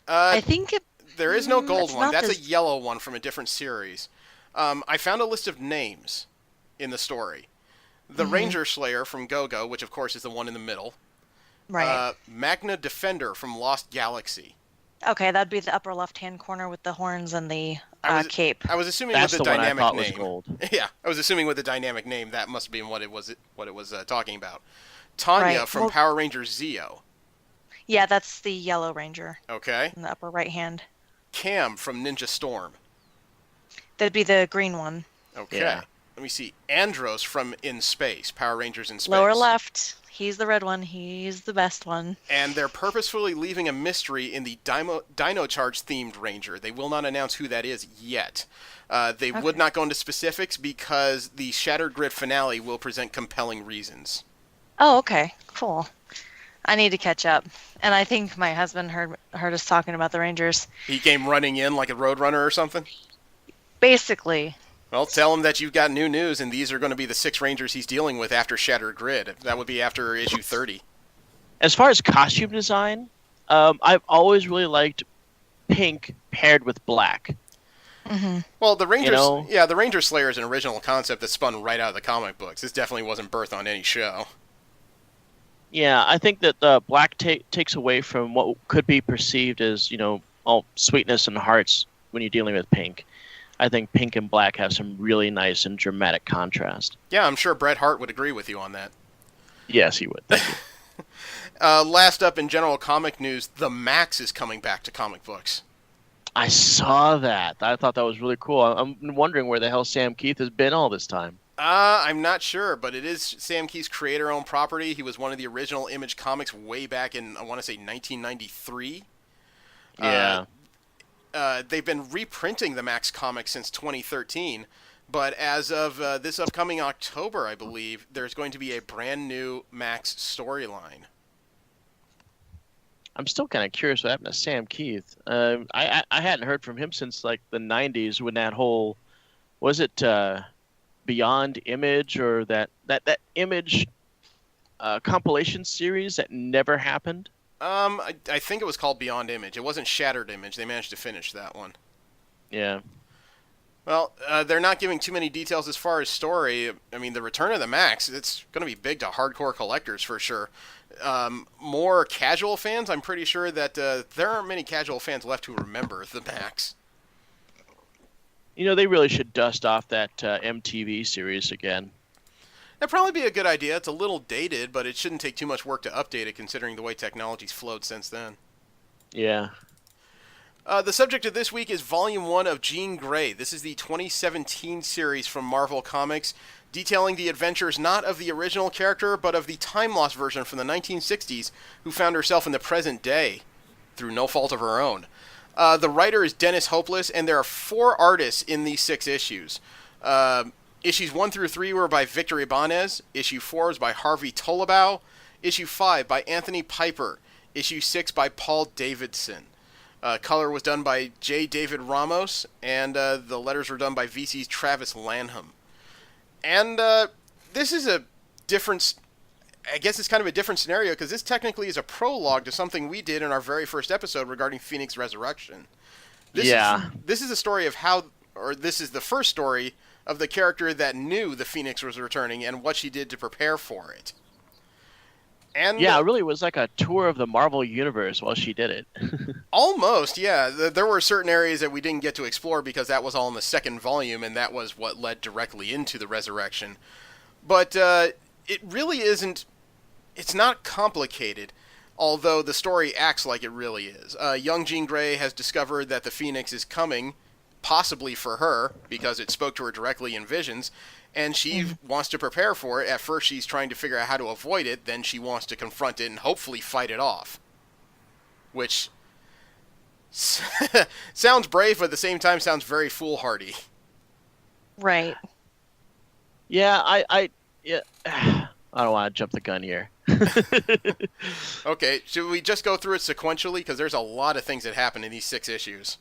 I think there is no gold one. That's this... a yellow one from a different series. I found a list of names. in the story. The Ranger Slayer from Go-Go, which of course is the one in the middle. Right. Magna Defender from Lost Galaxy. Okay, that'd be the upper left-hand corner with the horns and the cape. I was assuming That's with the the one I dynamic thought was name. gold. Yeah, I was assuming with the dynamic name that must be what it was talking about. Tanya Right. from Well- Power Rangers Zeo. Yeah, that's the yellow ranger Okay. in the upper right hand. Cam from Ninja Storm. That'd be the green one. Okay. Yeah. Let me see. Andros from In Space, Power Rangers in Space. Lower left. He's the red one. He's the best one. And they're purposefully leaving a mystery in the Dino Charge themed Ranger. They will not announce who that is yet. They would not go into specifics because the Shattered Grid finale will present compelling reasons. Oh, okay. Cool. I need to catch up. And I think my husband heard us talking about the Rangers. He came running in like a Roadrunner or something? Basically. Well, tell him that you've got new news, and these are going to be the 6 Rangers he's dealing with after Shattered Grid. That would be after issue 30. As far as costume design, I've always really liked pink paired with black. Well, the Rangers, You know? yeah, the Ranger Slayer is an original concept that spun right out of the comic books. This definitely wasn't birthed on any show. Yeah, I think that black takes away from what could be perceived as, all sweetness and hearts when you're dealing with pink. I think pink and black have some really nice and dramatic contrast. Yeah, I'm sure Bret Hart would agree with you on that. Yes, he would. Thank you. Last up in general comic news, the Max is coming back to comic books. I saw that. I thought that was really cool. I'm wondering where the hell Sam Keith has been all this time. I'm not sure, but it is Sam Keith's creator-owned property. He was one of the original Image Comics way back in, I want to say, 1993. Yeah. They've been reprinting the Max comics since 2013, but as of this upcoming October, I believe, there's going to be a brand new Max storyline. I'm still kind of curious what happened to Sam Keith. I hadn't heard from him since like the 90s when that whole, was it Beyond Image or that Image compilation series that never happened? I think it was called Beyond Image. It wasn't Shattered Image. They managed to finish that one. Yeah. Well, they're not giving too many details as far as story. I mean, the return of the Max, it's going to be big to hardcore collectors for sure. More casual fans, I'm pretty sure that there aren't many casual fans left who remember the Max. They really should dust off that MTV series again. That'd probably be a good idea. It's a little dated, but it shouldn't take too much work to update it considering the way technology's flowed since then. Yeah. The subject of this week is Volume 1 of Jean Grey. This is the 2017 series from Marvel Comics, detailing the adventures not of the original character, but of the time-lost version from the 1960s, who found herself in the present day, through no fault of her own. The writer is Dennis Hopeless, and there are 4 artists in these 6 issues. Issues 1 through 3 were by Victor Ibanez. Issue 4 is by Harvey Tolabau. Issue 5 by Anthony Piper. Issue 6 by Paul Davidson. Color was done by J. David Ramos, and the letters were done by VC's Travis Lanham. And this is a different, I guess it's kind of a different scenario, because this technically is a prologue to something we did in our very first episode regarding Phoenix Resurrection. This is a story of how, or this is the first story of the character that knew the Phoenix was returning and what she did to prepare for it. And yeah, it really was like a tour of the Marvel Universe while she did it. Almost, yeah. There were certain areas that we didn't get to explore because that was all in the second volume, and that was what led directly into the resurrection. But it really isn't... It's not complicated, although the story acts like it really is. Young Jean Grey has discovered that the Phoenix is coming, possibly for her, because it spoke to her directly in visions, and she wants to prepare for it. At first she's trying to figure out how to avoid it, then she wants to confront it and hopefully fight it off. Which sounds brave, but at the same time sounds very foolhardy. Right. Yeah, I don't want to jump the gun here. Okay, should we just go through it sequentially? Because there's a lot of things that happen in these 6 issues.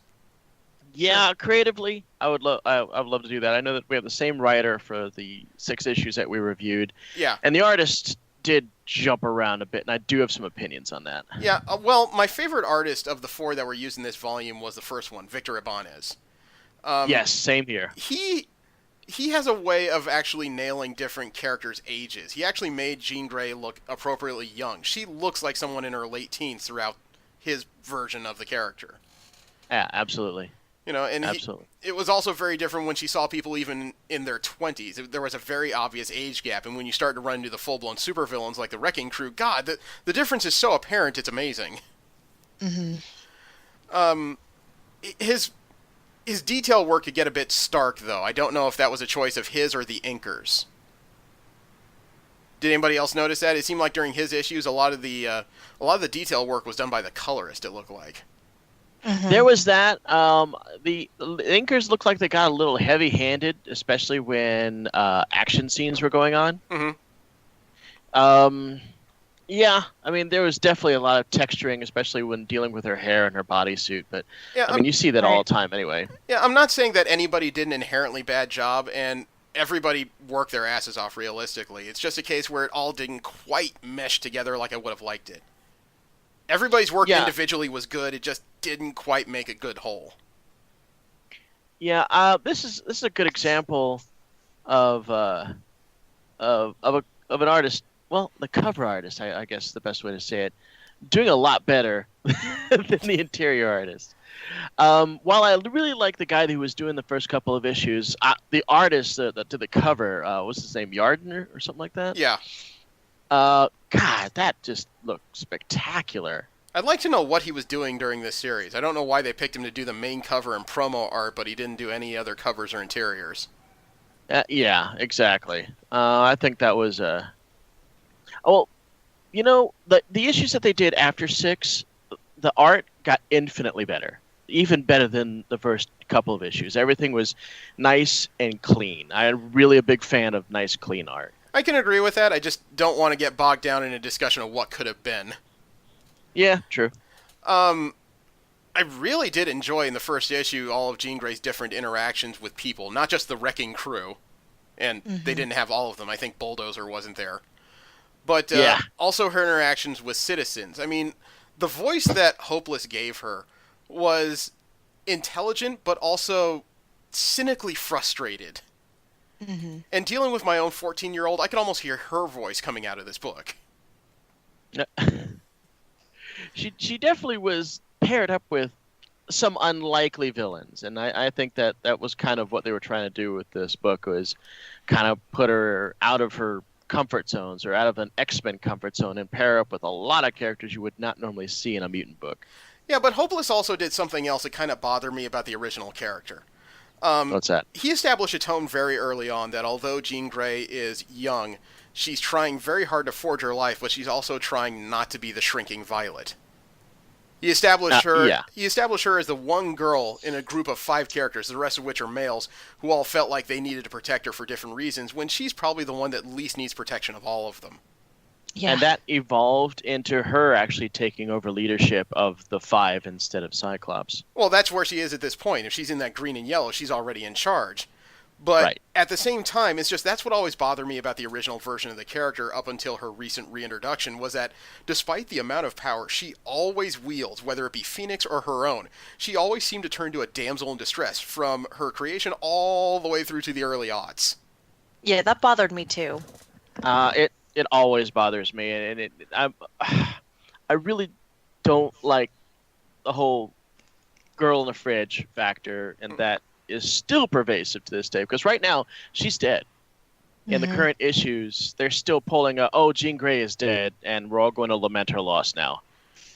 Yeah, creatively, I would love to do that. I know that we have the same writer for the 6 issues that we reviewed. Yeah. And the artist did jump around a bit, and I do have some opinions on that. Yeah, well, my favorite artist of the 4 that were used in this volume was the first one, Victor Ibanez. Yes, same here. he has a way of actually nailing different characters' ages. He actually made Jean Grey look appropriately young. She looks like someone in her late teens throughout his version of the character. Yeah, absolutely. And Absolutely. it was also very different when she saw people even in their 20s. There was a very obvious age gap, and when you start to run into the full-blown supervillains like the Wrecking Crew, God, the difference is so apparent, it's amazing. His detail work could get a bit stark, though. I don't know if that was a choice of his or the inkers. Did anybody else notice that? It seemed like during his issues, a lot of the detail work was done by the colorist. It looked like. There was that. The inkers looked like they got a little heavy-handed, especially when action scenes were going on. Yeah, I mean, there was definitely a lot of texturing, especially when dealing with her hair and her bodysuit. But yeah, I mean, you see that all the time anyway. Yeah, I'm not saying that anybody did an inherently bad job, and everybody worked their asses off realistically. It's just a case where it all didn't quite mesh together like I would have liked it. Everybody's work individually was good. It just didn't quite make a good whole. Yeah, this is a good example of an artist. Well, the cover artist, I guess is the best way to say it, doing a lot better than the interior artist. While I really like the guy who was doing the first couple of issues, the artist that did the cover, what's his name, Yardner or something like that? Yeah. God, that just looked spectacular. I'd like to know what he was doing during this series. I don't know why they picked him to do the main cover and promo art, but he didn't do any other covers or interiors. Yeah, exactly. I think that was well, the issues that they did after 6, the art got infinitely better, even better than the first couple of issues. Everything was nice and clean. I'm really a big fan of nice, clean art. I can agree with that. I just don't want to get bogged down in a discussion of what could have been. Yeah, true. I really did enjoy in the first issue all of Jean Grey's different interactions with people, not just the Wrecking Crew. And they didn't have all of them. I think Bulldozer wasn't there. But also her interactions with citizens. I mean, the voice that Hopeless gave her was intelligent, but also cynically frustrated. And dealing with my own 14-year-old, I could almost hear her voice coming out of this book. She definitely was paired up with some unlikely villains, and I think that was kind of what they were trying to do with this book, was kind of put her out of her comfort zones, or out of an X-Men comfort zone, and pair up with a lot of characters you would not normally see in a mutant book. Yeah, but Hopeless also did something else that kind of bothered me about the original character. What's that? He established a tone very early on that although Jean Grey is young, she's trying very hard to forge her life, but she's also trying not to be the shrinking Violet. He established her. Yeah. He established her as the one girl in a group of 5 characters, the rest of which are males, who all felt like they needed to protect her for different reasons, when she's probably the one that least needs protection of all of them. Yeah. And that evolved into her actually taking over leadership of the 5 instead of Cyclops. Well, that's where she is at this point. If she's in that green and yellow, she's already in charge. But at the same time, it's just that's what always bothered me about the original version of the character up until her recent reintroduction, was that despite the amount of power she always wields, whether it be Phoenix or her own, she always seemed to turn to a damsel in distress from her creation all the way through to the early aughts. Yeah, that bothered me too. It always bothers me, and I really don't like the whole girl in the fridge factor, and that is still pervasive to this day, because right now she's dead. In the current issues, they're still pulling Jean Grey is dead, and we're all going to lament her loss now,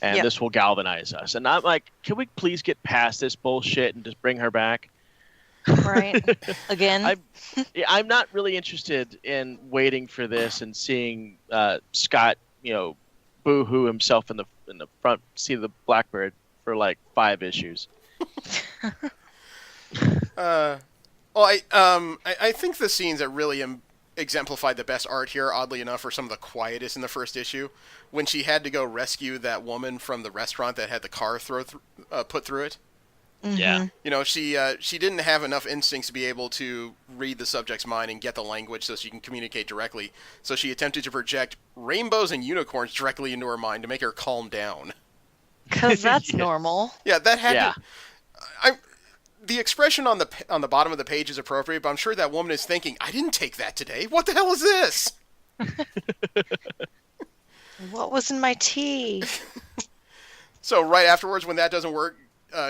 and this will galvanize us. And I'm like, can we please get past this bullshit and just bring her back? Right. Again. I'm not really interested in waiting for this and seeing Scott, boo-hoo himself in the front seat of the Blackbird for like 5 issues. I think the scenes that really exemplified the best art here, oddly enough, are some of the quietest in the first issue. When she had to go rescue that woman from the restaurant that had the car put through it. Yeah. She didn't have enough instincts to be able to read the subject's mind and get the language so she can communicate directly. So she attempted to project rainbows and unicorns directly into her mind to make her calm down. Because that's normal. Yeah, that had to... the expression on the bottom of the page is appropriate, but I'm sure that woman is thinking, I didn't take that today. What the hell is this? What was in my tea? So right afterwards, when that doesn't work,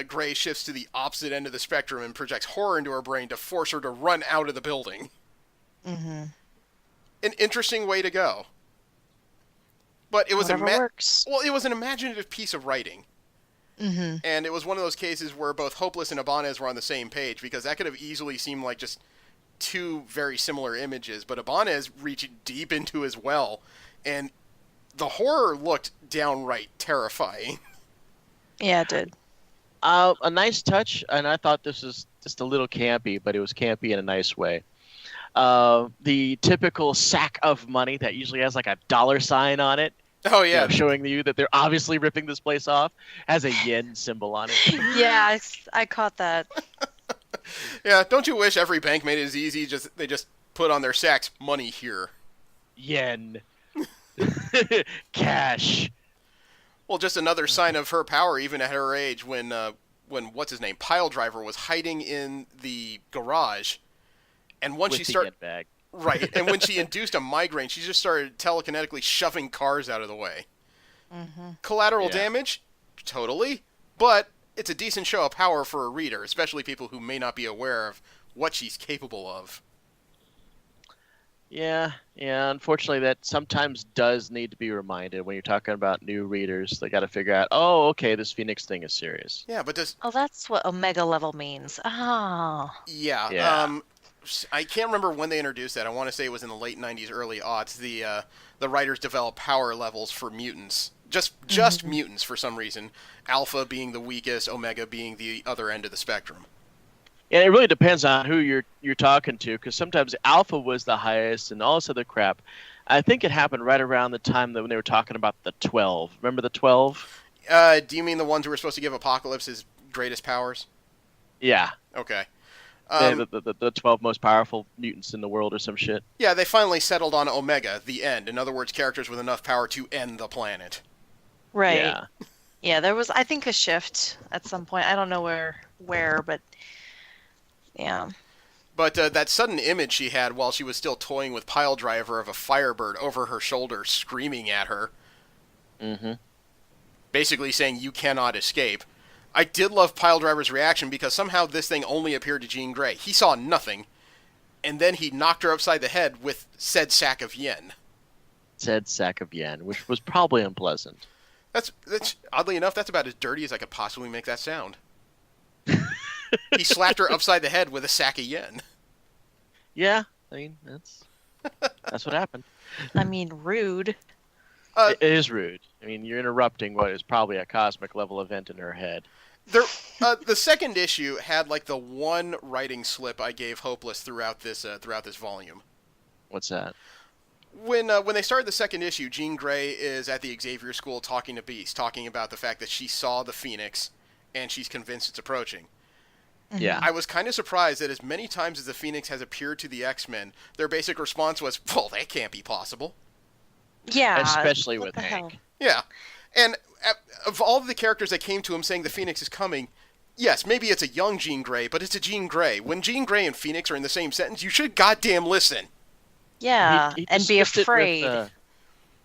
Gray shifts to the opposite end of the spectrum and projects horror into her brain to force her to run out of the building. Mm-hmm. An interesting way to go. But it was works. Well, it was an imaginative piece of writing. Mm-hmm. And it was one of those cases where both Hopeless and Ibanez were on the same page, because that could have easily seemed like just two very similar images. But Ibanez reached deep into his well, and the horror looked downright terrifying. Yeah, it did. A nice touch, and I thought this was just a little campy, but it was campy in a nice way. The typical sack of money that usually has like a $sign on it. Oh, yeah. Showing you that they're obviously ripping this place off, has a yen symbol on it. Yeah, I caught that. Yeah, don't you wish every bank made it as easy? They just put on their sacks, money here. Yen. Cash. Well, just another sign of her power, even at her age, when what's his name, Pile Driver, was hiding in the garage, and once she started, bag. right, and when she induced a migraine, she just started telekinetically shoving cars out of the way. Mm-hmm. Collateral damage, totally, but it's a decent show of power for a reader, especially people who may not be aware of what she's capable of. Yeah. Unfortunately, that sometimes does need to be reminded when you're talking about new readers. They got to figure out, oh, okay, this Phoenix thing is serious. Yeah, but Oh, that's what Omega level means. Oh. Yeah. I can't remember when they introduced that. I want to say it was in the late 90s, early aughts. The writers developed power levels for mutants. Just mutants for some reason. Alpha being the weakest, Omega being the other end of the spectrum. And it really depends on who you're talking to, because sometimes Alpha was the highest and all this other crap. I think it happened right around the time that when they were talking about the 12. Remember the 12? Do you mean the ones who were supposed to give Apocalypse his greatest powers? Yeah. Okay. The 12 most powerful mutants in the world or some shit. Yeah, they finally settled on Omega, the end. In other words, characters with enough power to end the planet. Right. Yeah, there was, I think, a shift at some point. I don't know where, but yeah. But that sudden image she had while she was still toying with Pile Driver of a Firebird over her shoulder screaming at her. Mm-hmm. Basically saying, you cannot escape. I did love Pile Driver's reaction because somehow this thing only appeared to Jean Grey. He saw nothing, and then he knocked her upside the head with said sack of yen. Said sack of yen, which was probably unpleasant. That's oddly enough, that's about as dirty as I could possibly make that sound. He slapped her upside the head with a sack of yen. Yeah, I mean, that's what happened. I mean, rude. It is rude. I mean, you're interrupting what is probably a cosmic level event in her head. The second issue had like the one writing slip I gave Hopeless throughout this volume. What's that? When they started the second issue, Jean Grey is at the Xavier School talking to Beast, talking about the fact that she saw the Phoenix, and she's convinced it's approaching. Yeah. I was kind of surprised that as many times as the Phoenix has appeared to the X-Men, their basic response was, well, that can't be possible. Yeah. Especially with Hank. Hell? Yeah. And of all of the characters that came to him saying the Phoenix is coming, yes, maybe it's a young Jean Grey, but it's a Jean Grey. When Jean Grey and Phoenix are in the same sentence, you should goddamn listen. Yeah, He and be afraid.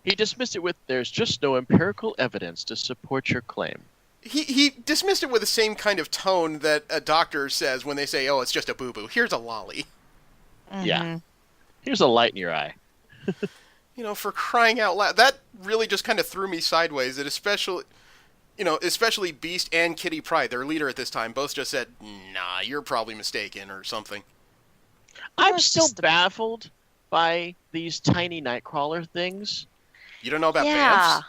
He dismissed it with, there's just no empirical evidence to support your claim. He dismissed it with the same kind of tone that a doctor says when they say, oh, it's just a boo-boo. Here's a lolly. Mm-hmm. Yeah. Here's a light in your eye. You know, for crying out loud. That really just kind of threw me sideways. That especially Beast and Kitty Pryde, their leader at this time, both just said, nah, you're probably mistaken or something. I'm still baffled by these tiny Nightcrawler things. You don't know about Yeah. Bamfs?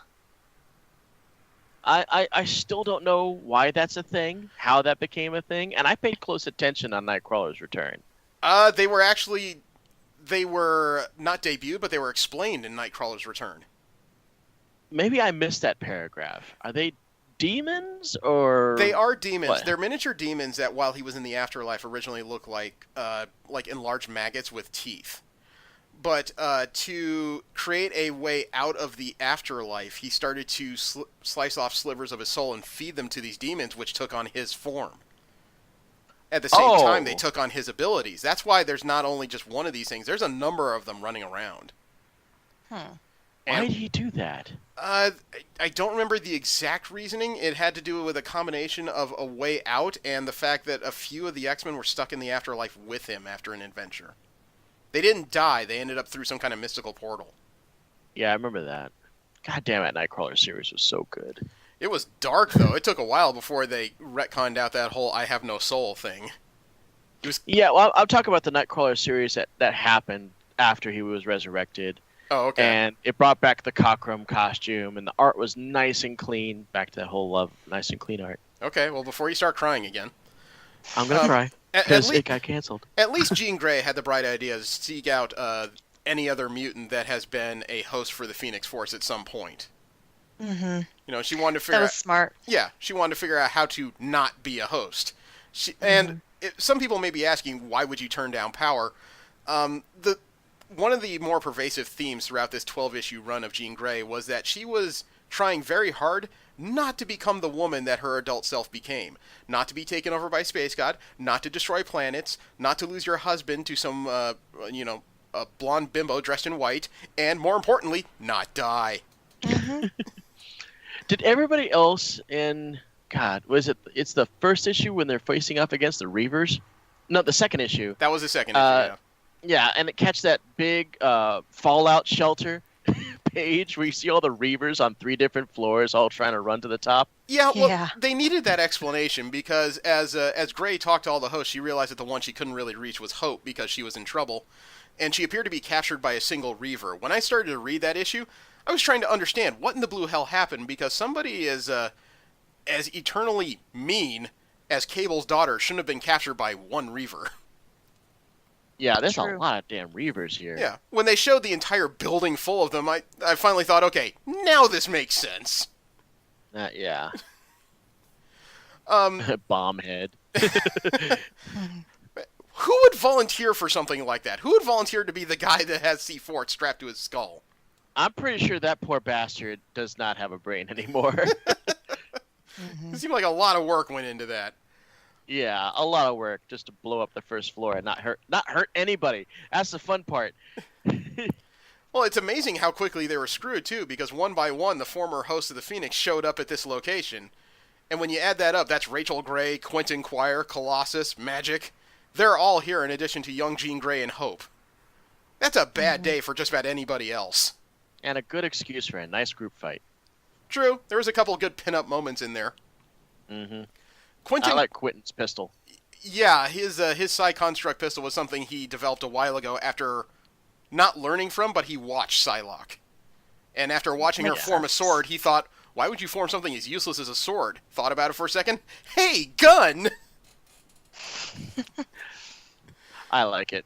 I still don't know why that's a thing, how that became a thing, and I paid close attention on Nightcrawler's return. They were not debuted, but they were explained in Nightcrawler's Return. Maybe I missed that paragraph. Are they demons or? They are demons. What? They're miniature demons that, while he was in the afterlife, originally looked like enlarged maggots with teeth. But to create a way out of the afterlife, he started to slice off slivers of his soul and feed them to these demons, which took on his form. At the same time, they Oh. took on his abilities. That's why there's not only just one of these things. There's a number of them running around. Hmm. Why And did he do that? I don't remember the exact reasoning. It had to do with a combination of a way out and the fact that a few of the X-Men were stuck in the afterlife with him after an adventure. They didn't die. They ended up through some kind of mystical portal. Yeah, I remember that. God damn it, Nightcrawler series was so good. It was dark, though. It took a while before they retconned out that whole I have no soul thing. Yeah, well, I'm talking about the Nightcrawler series that happened after he was resurrected. Oh, okay. And it brought back the Cockrum costume, and the art was nice and clean. Back to that whole love, nice and clean art. Okay, well, before you start crying again. I'm going to cry, At because least, it got canceled. at least Jean Grey had the bright idea to seek out any other mutant that has been a host for the Phoenix Force at some point. Mm-hmm. You know, she wanted to That figure was out... smart. Yeah, she wanted to figure out how to not be a host. And some people may be asking, why would you turn down power? One of the more pervasive themes throughout this 12-issue run of Jean Grey was that she was trying very hard not to become the woman that her adult self became. Not to be taken over by Space God, not to destroy planets, not to lose your husband to some, a blonde bimbo dressed in white, and more importantly, not die. Mm-hmm. Did everybody else in... God, was it... It's the first issue when they're facing up against the Reavers? No, the second issue. That was the second issue, yeah. Yeah, and it catch that big Fallout shelter page where you see all the Reavers on 3 different floors all trying to run to the top. Yeah, well, Yeah. they needed that explanation because as Grey talked to all the hosts, she realized that the one she couldn't really reach was Hope because she was in trouble, and she appeared to be captured by a single Reaver. When I started to read that issue, I was trying to understand what in the blue hell happened because somebody as eternally mean as Cable's daughter shouldn't have been captured by one Reaver. Yeah, there's True. a lot of damn Reavers here. Yeah, when they showed the entire building full of them, I finally thought, okay, now this makes sense. Yeah. Um, Bombhead. Who would volunteer for something like that? Who would volunteer to be the guy that has C4 strapped to his skull? I'm pretty sure that poor bastard does not have a brain anymore. Mm-hmm. It seemed like a lot of work went into that. Yeah, a lot of work just to blow up the first floor and not hurt anybody. That's the fun part. Well, it's amazing how quickly they were screwed, too, because one by one, the former hosts of the Phoenix showed up at this location. And when you add that up, that's Rachel Gray, Quentin Quire, Colossus, Magic. They're all here in addition to young Jean Grey and Hope. That's a bad day for just about anybody else. And a good excuse for a nice group fight. True, there was a couple good pin-up moments in there. Mm-hmm. Quentin, I like Quentin's pistol. yeah, his Psy-Construct pistol was something he developed a while ago after not learning from, but he watched Psylocke. And after watching her form a sword, he thought, why would you form something as useless as a sword? Thought about it for a second. Hey, gun! I like it.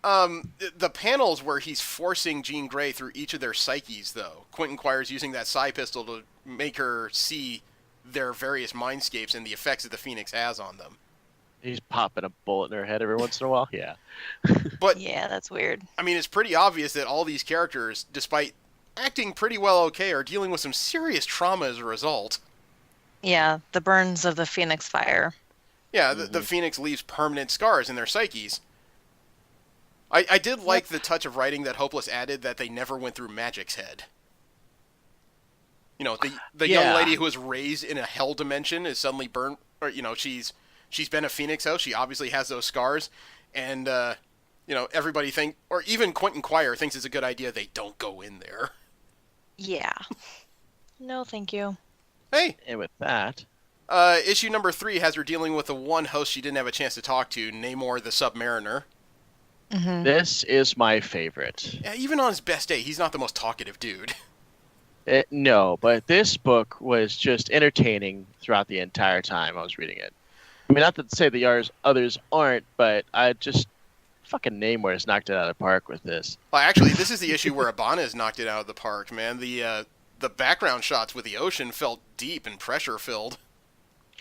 The panels where he's forcing Jean Grey through each of their psyches, though. Quentin Quire's using that Psy pistol to make her see their various mindscapes and the effects that the Phoenix has on them. He's popping a bullet in her head every once in a while. Yeah. But, Yeah, that's weird. I mean, it's pretty obvious that all these characters, despite acting pretty well okay, are dealing with some serious trauma as a result. Yeah, the burns of the Phoenix fire. Yeah, the Phoenix leaves permanent scars in their psyches. I did like the touch of writing that Hopeless added that they never went through Magic's head. You know, the young lady who was raised in a hell dimension is suddenly burnt, or, you know, she's been a Phoenix house. She obviously has those scars, and, you know, everybody or even Quentin Quire thinks it's a good idea they don't go in there. Yeah. No, thank you. Hey, And with that, issue number 3 has her dealing with the one host she didn't have a chance to talk to, Namor the Submariner. Mm-hmm. this is my favorite. Yeah, even on his best day, he's not the most talkative dude. No, but this book was just entertaining throughout the entire time I was reading it. I mean, not to say the others aren't, but I just... Fucking Namor has knocked it out of the park with this. Well, actually, this is the issue where Abana knocked it out of the park, man. The background shots with the ocean felt deep and pressure-filled.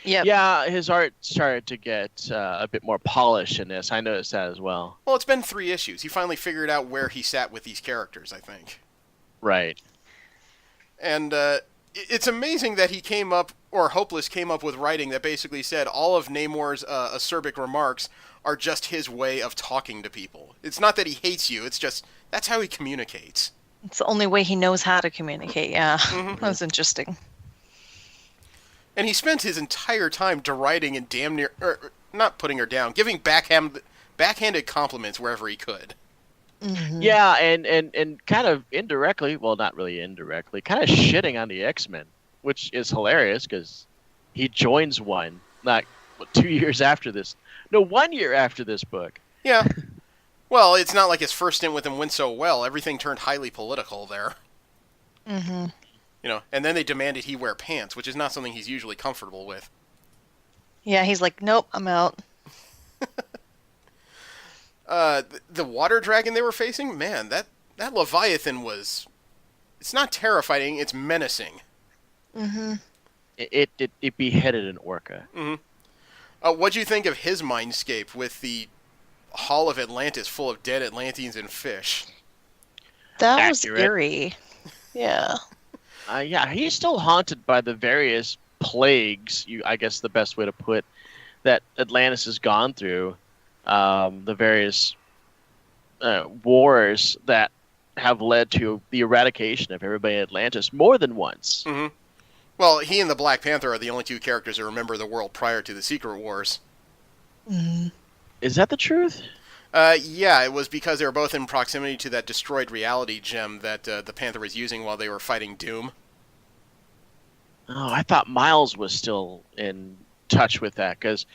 Yep. Yeah, his art started to get a bit more polished in this. I noticed that as well. Well, it's been 3 issues. He finally figured out where he sat with these characters, I think. Right. And it's amazing that he came up or Hopeless came up with writing that basically said all of Namor's acerbic remarks are just his way of talking to people. It's not that he hates you, it's just that's how he communicates. It's the only way he knows how to communicate. Yeah, Mhm. that's interesting. And he spent his entire time deriding and damn near, not putting her down, giving backhanded compliments wherever he could. Mhm. Yeah, and kind of indirectly, well, not really indirectly, kind of shitting on the X-Men, which is hilarious because he joins one, not 2 years after this. No, 1 year after this book. Yeah. Well, it's not like his first stint with him went so well. Everything turned highly political there. Mhm. And then they demanded he wear pants, which is not something he's usually comfortable with. Yeah, he's like, nope, I'm out. The water dragon they were facing, man, that Leviathan was... It's not terrifying, it's menacing. Mhm. It beheaded an orca. What'd you think of his mindscape with the Hall of Atlantis full of dead Atlanteans and fish? That was Accurate. eerie. Yeah. Yeah, he's still haunted by the various plagues, I guess the best way to put, that Atlantis has gone through. The various wars that have led to the eradication of everybody in Atlantis more than once. Mm-hmm. Well, he and the Black Panther are the only two characters who remember the world prior to the Secret Wars. Mhm. Is that the truth? Yeah, it was because they were both in proximity to that destroyed reality gem that the Panther was using while they were fighting Doom. Oh, I thought Miles was still in touch with that, because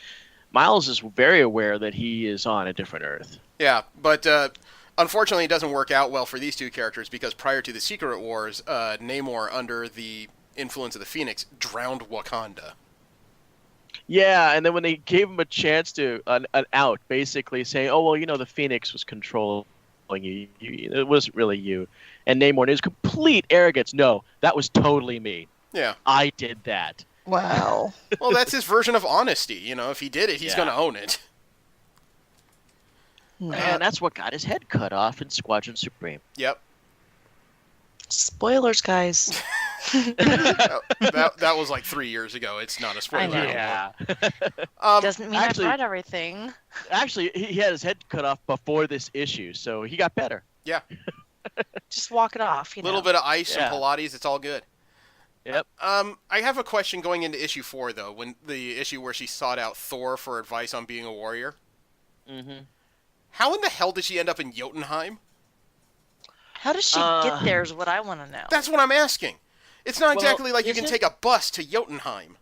Miles is very aware that he is on a different Earth. Yeah, but unfortunately it doesn't work out well for these two characters because prior to the Secret Wars, Namor, under the influence of the Phoenix, drowned Wakanda. Yeah, and then when they gave him a chance to an out, basically saying, "Oh well, the Phoenix was controlling you. It wasn't really you," and Namor, in his complete arrogance, "No, that was totally me. Yeah. I did that." Wow. Well, that's his version of honesty. If he did it, he's Yeah. going to own it. And that's what got his head cut off in Squadron Supreme. Yep. Spoilers, guys. that was like 3 years ago. It's not a spoiler. I know. Yeah. Doesn't mean actually- I've read everything. Actually, he had his head cut off before this issue, so he got better. Yeah. Just walk it off. A little bit of ice Yeah. and Pilates. It's all good. Yep. I have a question going into issue 4, though, when the issue where she sought out Thor for advice on being a warrior. Mm-hmm. How in the hell did she end up in Jotunheim? How does she get there is what I want to know. That's what I'm asking. It's not Well, exactly like you can isn't- take a bus to Jotunheim.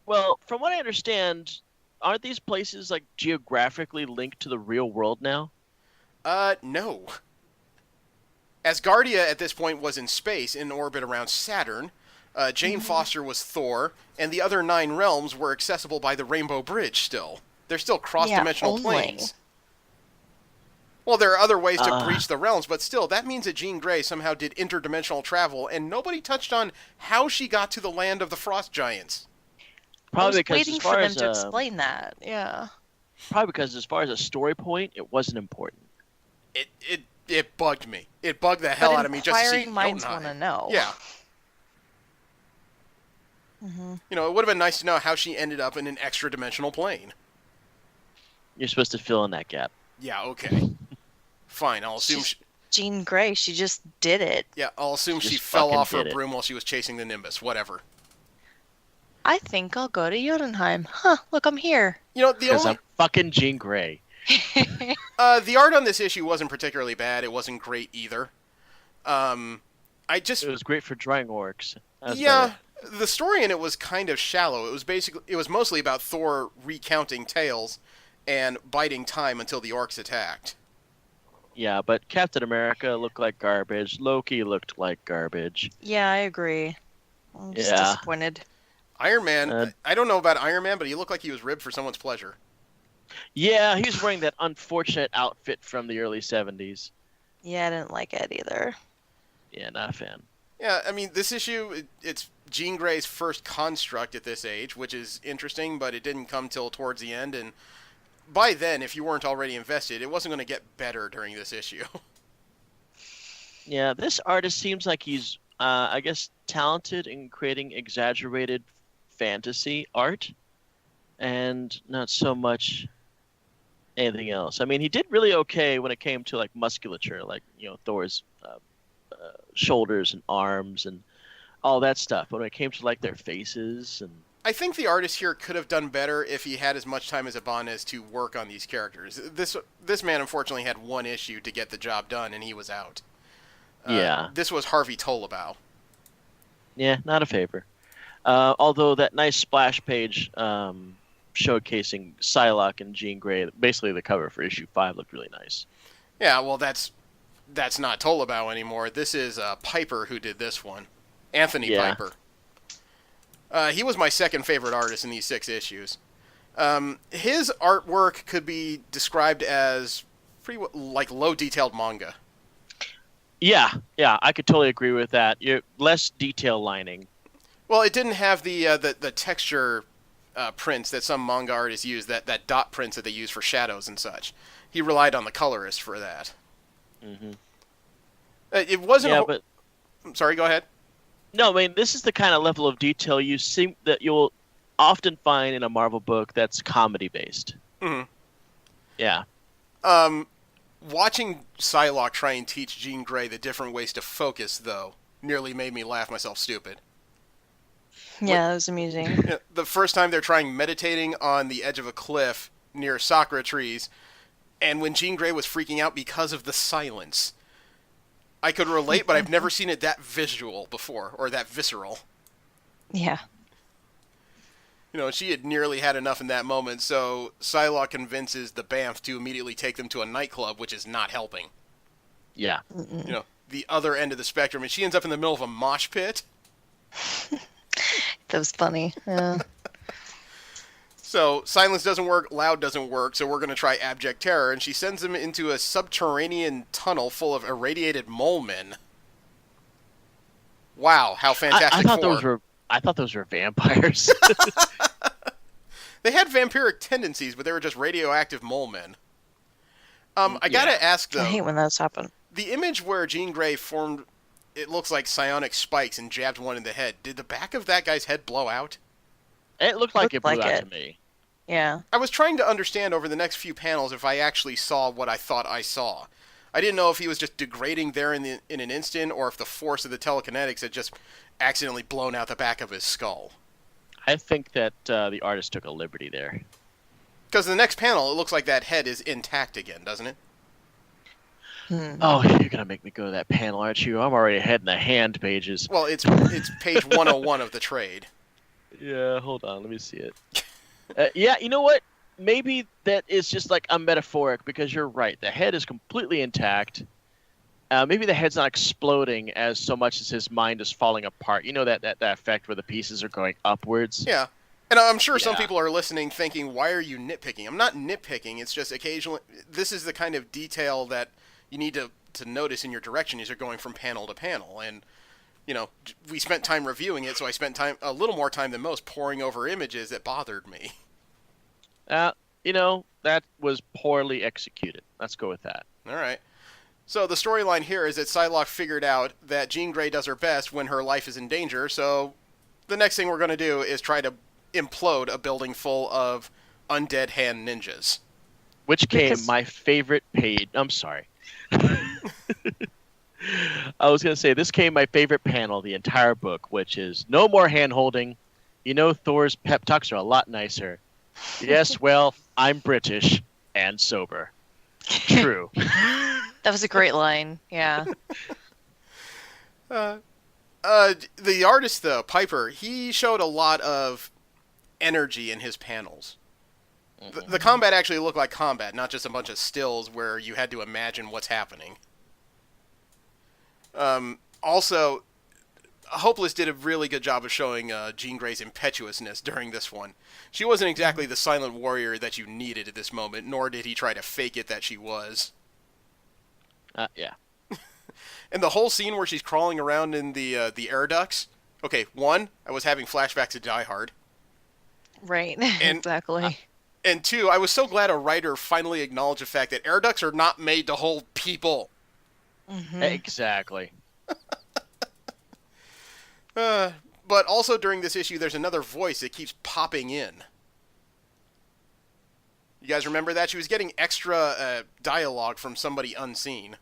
Well, from what I understand, aren't these places like geographically linked to the real world now? No. Asgardia at this point was in space, in orbit around Saturn. Jane Foster was Thor, and the other 9 realms were accessible by the Rainbow Bridge still. They're still cross-dimensional Yeah, only. planes. Well, there are other ways to Ah. breach the realms, but still, that means that Jean Grey somehow did interdimensional travel, and nobody touched on how she got to the land of the Frost Giants. I Probably was because waiting as far for them as to explain that. Yeah. probably because as far as a story point, it wasn't important. It bugged me. It bugged the hell But out of me just to see inquiring minds want Jotunheim. to know. Yeah. Mm-hmm. It would have been nice to know how she ended up in an extra-dimensional plane. You're supposed to fill in that gap. Yeah, okay. Fine, I'll assume... Jean Grey, she just did it. I'll assume she Just fell fucking off her did it. broom while she was chasing the Nimbus. Whatever. I think I'll go to Jotunheim. Huh, look, I'm here. The Because only... I'm fucking Jean Grey. The art on this issue wasn't particularly bad. It wasn't great either. I just... It was great for drawing orcs. That's Yeah, the story in it was kind of shallow. It was mostly about Thor recounting tales and biding time until the orcs attacked. Yeah, but Captain America looked like garbage. Loki looked like garbage. Yeah, I agree. I'm just Yeah. disappointed. Iron Man, Uh, I don't know about Iron Man, but he looked like he was ribbed for someone's pleasure. Yeah, he was wearing that unfortunate outfit from the early 70s. Yeah, I didn't like it either. Yeah, not a fan. Yeah, I mean, this issue, it's Jean Grey's first construct at this age, which is interesting, but it didn't come till towards the end, and by then, if you weren't already invested, it wasn't going to get better during this issue. Yeah, this artist seems like he's, I guess, talented in creating exaggerated fantasy art, and not so much anything else. I mean, he did really okay when it came to like musculature, like Thor's shoulders and arms and all that stuff. But when it came to like their faces and I think the artist here could have done better if he had as much time as Ibanez to work on these characters. This man unfortunately had one issue to get the job done, and he was out. yeah, This was Harvey Tolabau. yeah, not a favor. Although that nice splash page showcasing Psylocke and Jean Grey, basically the cover for issue 5, looked really nice. Yeah, well, that's not Tolabau anymore. This is Piper who did this one. Anthony Yeah. Piper. He was my second favorite artist in these 6 issues. His artwork could be described as pretty like low-detailed manga. Yeah, I could totally agree with that. You're less detail lining. Well, it didn't have the texture prints that some manga artists use, that dot prints that they use for shadows and such. He relied on the colorist for that. Mm-hmm. It wasn't. Yeah, but I'm sorry. Go ahead. no, I mean this is the kind of level of detail you'll often find in a Marvel book that's comedy based. Mm-hmm. Yeah. Watching Psylocke try and teach Jean Grey the different ways to focus, though, nearly made me laugh myself stupid. Yeah, that was amusing. You know, the first time they're trying meditating on the edge of a cliff near sakura trees, and when Jean Grey was freaking out because of the silence. I could relate, but I've never seen it that visual before, or that visceral. Yeah. You know, she had nearly had enough in that moment, so Psylocke convinces the Banff to immediately take them to a nightclub, which is not helping. Yeah. You know, the other end of the spectrum, and she ends up in the middle of a mosh pit. That was funny. Yeah. So, silence doesn't work, loud doesn't work, so we're going to try abject terror, and she sends them into a subterranean tunnel full of irradiated mole men. Wow, how Fantastic Four. I thought those were vampires. They had vampiric tendencies, but they were just radioactive mole men. I gotta ask, though, I hate when those happen. the image where Jean Grey formed, it looks like psionic spikes and jabbed one in the head. Did the back of that guy's head blow out? It looked like it blew Looked out like to me. Yeah. I was trying to understand over the next few panels if I actually saw what I thought I saw. I didn't know if he was just degrading there in an instant, or if the force of the telekinetics had just accidentally blown out the back of his skull. I think that the artist took a liberty there. Because the next panel, it looks like that head is intact again, doesn't it? Oh, you're gonna make me go to that panel, aren't you? I'm already ahead in the hand pages. Well, it's page 101 of the trade. Yeah, hold on, let me see it. Yeah, you know what? Maybe that is just like a metaphoric, because you're right. The head is completely intact. Maybe the head's not exploding as so much as his mind is falling apart. You know that effect where the pieces are going upwards? Yeah. And I'm sure some Yeah. people are listening thinking, why are you nitpicking? I'm not nitpicking. It's just occasionally, this is the kind of detail that you need to notice in your direction as you're going from panel to panel. And, you know, we spent time reviewing it, so I spent a little more time than most poring over images that bothered me. You know, that was poorly executed. Let's go with that. All right. So the storyline here is that Psylocke figured out that Jean Grey does her best when her life is in danger, so the next thing we're going to do is try to implode a building full of undead hand ninjas. Which came Because- my favorite page. I'm sorry. I was going to say, this came my favorite panel of the entire book, which is no more hand-holding. You know, Thor's pep talks are a lot nicer. Yes, well, I'm British and sober. True. That was a great line. Yeah. The artist, though, Piper, he showed a lot of energy in his panels. The combat actually looked like combat, not just a bunch of stills where you had to imagine what's happening. Also, Hopeless did a really good job of showing Jean Grey's impetuousness during this one. She wasn't exactly the silent warrior that you needed at this moment, nor did he try to fake it that she was. Yeah. And the whole scene where she's crawling around in the air ducts. Okay, one, I was having flashbacks to Die Hard. Right. And- Exactly. And two, I was so glad a writer finally acknowledged the fact that air ducts are not made to hold people. Mhm. Exactly. But also during this issue, there's another voice that keeps popping in. You guys remember that? She was getting extra dialogue from somebody unseen.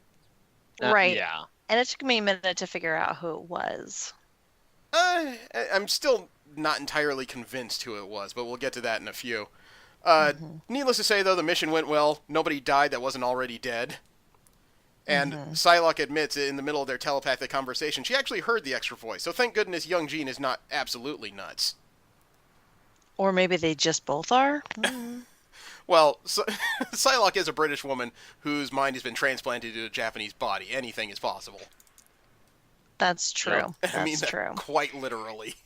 Right. Yeah. And it took me a minute to figure out who it was. I'm still not entirely convinced who it was, but we'll get to that in a few. Needless to say, though, the mission went well. Nobody died that wasn't already dead. And Psylocke admits in the middle of their telepathic conversation, she actually heard the extra voice. So thank goodness young Jean is not absolutely nuts. Or maybe they just both are? Well, Psylocke is a British woman whose mind has been transplanted to a Japanese body. Anything is possible. That's true. I mean That's that true. quite literally.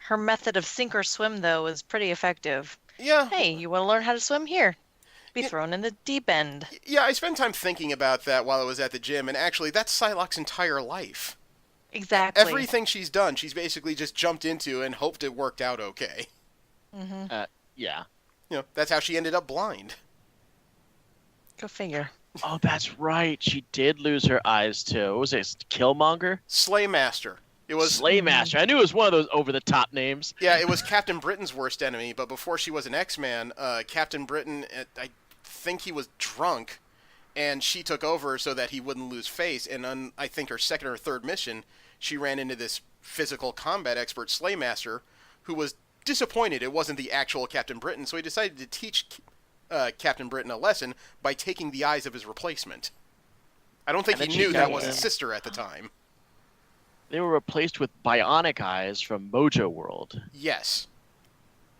Her method of sink or swim, though, is pretty effective. Yeah. Hey, you want to learn how to swim? Here. Be thrown in the deep end. Yeah, I spent time thinking about that while I was at the gym, and actually, that's Psylocke's entire life. Exactly. Everything she's done, she's basically just jumped into and hoped it worked out okay. Yeah. You know, that's how she ended up blind. Go figure. Oh, that's right. She did lose her eyes too. What was it? Killmonger? Slaymaster. It was Slaymaster. I knew it was one of those over-the-top names. Yeah, it was Captain Britain's worst enemy, but before she was an X-Man, Captain Britain, I think he was drunk, and she took over so that he wouldn't lose face, and on, I think, her second or third mission, she ran into this physical combat expert, Slaymaster, who was disappointed it wasn't the actual Captain Britain, so he decided to teach Captain Britain a lesson by taking the eyes of his replacement. I don't think And he then knew she that got was his them. sister at the time. They were replaced with bionic eyes from Mojo World. Yes.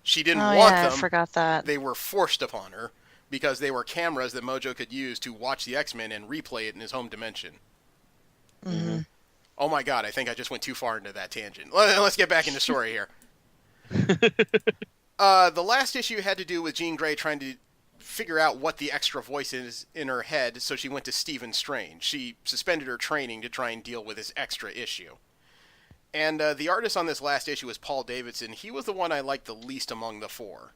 She didn't Oh, want yeah, them. I forgot that. They were forced upon her because they were cameras that Mojo could use to watch the X-Men and replay it in his home dimension. Mm-hmm. Oh my god, I think I just went too far into that tangent. Let's get back into story here. The last issue had to do with Jean Grey trying to figure out what the extra voice is in her head, so she went to Stephen Strange. She suspended her training to try and deal with his extra issue. And the artist on this last issue was Paul Davidson. He was the one I liked the least among the four.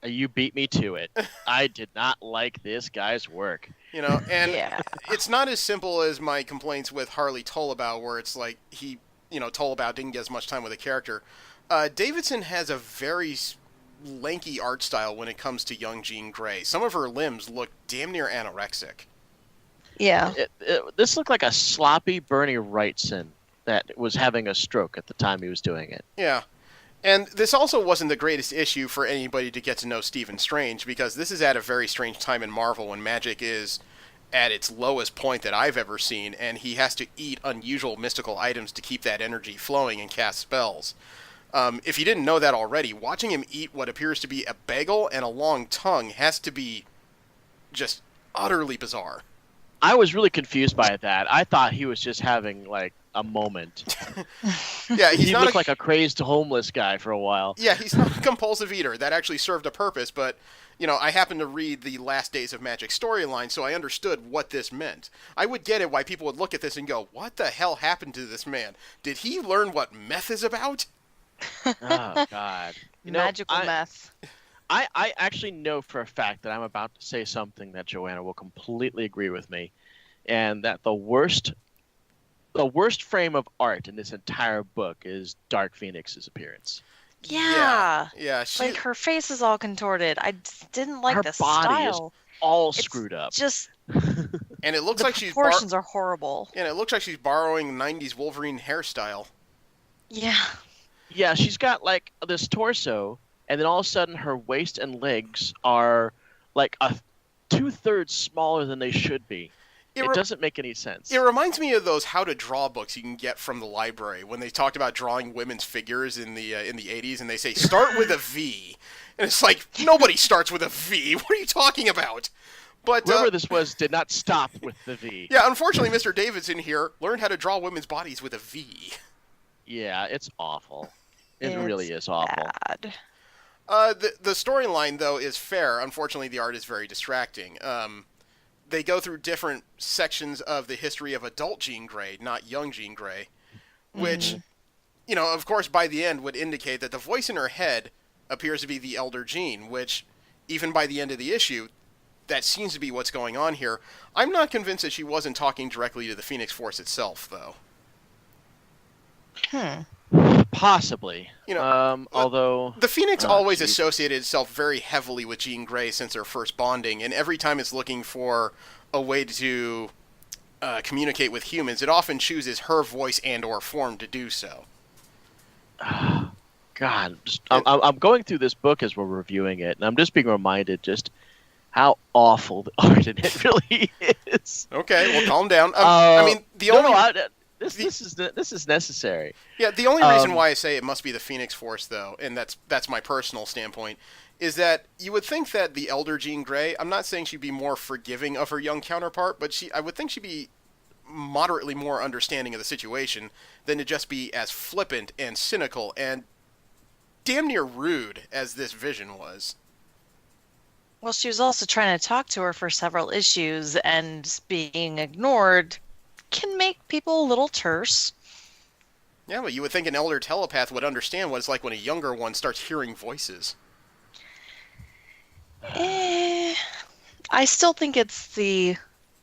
You beat me to it. I did not like this guy's work. You know, and Yeah. it's not as simple as my complaints with Harley Tollebaugh, where it's like Tollebaugh didn't get as much time with a character. Davidson has a very lanky art style when it comes to young Jean Grey. Some of her limbs look damn near anorexic. Yeah. This looked like a sloppy Bernie Wrightson that was having a stroke at the time he was doing it. Yeah. And this also wasn't the greatest issue for anybody to get to know Stephen Strange, because this is at a very strange time in Marvel when magic is at its lowest point that I've ever seen, and he has to eat unusual mystical items to keep that energy flowing and cast spells. If you didn't know that already, watching him eat what appears to be a bagel and a long tongue has to be just utterly bizarre. I was really confused by that. I thought he was just having, like, a moment. Yeah, he's He not looked like a crazed homeless guy for a while. Yeah, he's not a compulsive eater. That actually served a purpose, but, I happened to read the Last Days of Magic storyline, so I understood what this meant. I would get it why people would look at this and go, what the hell happened to this man? Did he learn what meth is about? Oh, God. Magical meth. I actually know for a fact that I'm about to say something that Joanna will completely agree with me, and that the worst frame of art in this entire book is Dark Phoenix's appearance. Yeah. Yeah, Like, her face is all contorted. I just didn't like Her the body is style. all It's screwed up. Just, and it looks the like she's proportions are horrible. and it looks like she's borrowing 90s Wolverine hairstyle. Yeah. Yeah, she's got like this torso, and then all of a sudden her waist and legs are like a 2/3 smaller than they should be. It doesn't make any sense. It reminds me of those how to draw books you can get from the library when they talked about drawing women's figures in the 80s, and they say start with a V, and it's like nobody starts with a V. What are you talking about? But Whoever this was did not stop with the V. yeah, unfortunately, Mr. Davidson here learned how to draw women's bodies with a V. Yeah, it's awful. It really is awful. Bad. The storyline though is fair. Unfortunately, the art is very distracting. They go through different sections of the history of adult Jean Grey, not young Jean Grey, which, of course, by the end would indicate that the voice in her head appears to be the elder Jean, which, even by the end of the issue, that seems to be what's going on here. I'm not convinced that she wasn't talking directly to the Phoenix Force itself, though. Possibly. You know, Although the Phoenix always geez. associated itself very heavily with Jean Grey since their first bonding, and every time it's looking for a way to communicate with humans, it often chooses her voice and/or form to do so. God, I'm going through this book as we're reviewing it, and I'm just being reminded just how awful the art in it really is. Okay, well, calm down. I mean, this is necessary. Yeah, the only reason why I say it must be the Phoenix Force, though, and that's my personal standpoint, is that you would think that the elder Jean Grey, I'm not saying she'd be more forgiving of her young counterpart, but I would think she'd be moderately more understanding of the situation than to just be as flippant and cynical and damn near rude as this Vision was. Well, she was also trying to talk to her for several issues, and being ignored can make people a little terse. Yeah, well, you would think an elder telepath would understand what it's like when a younger one starts hearing voices. I still think it's the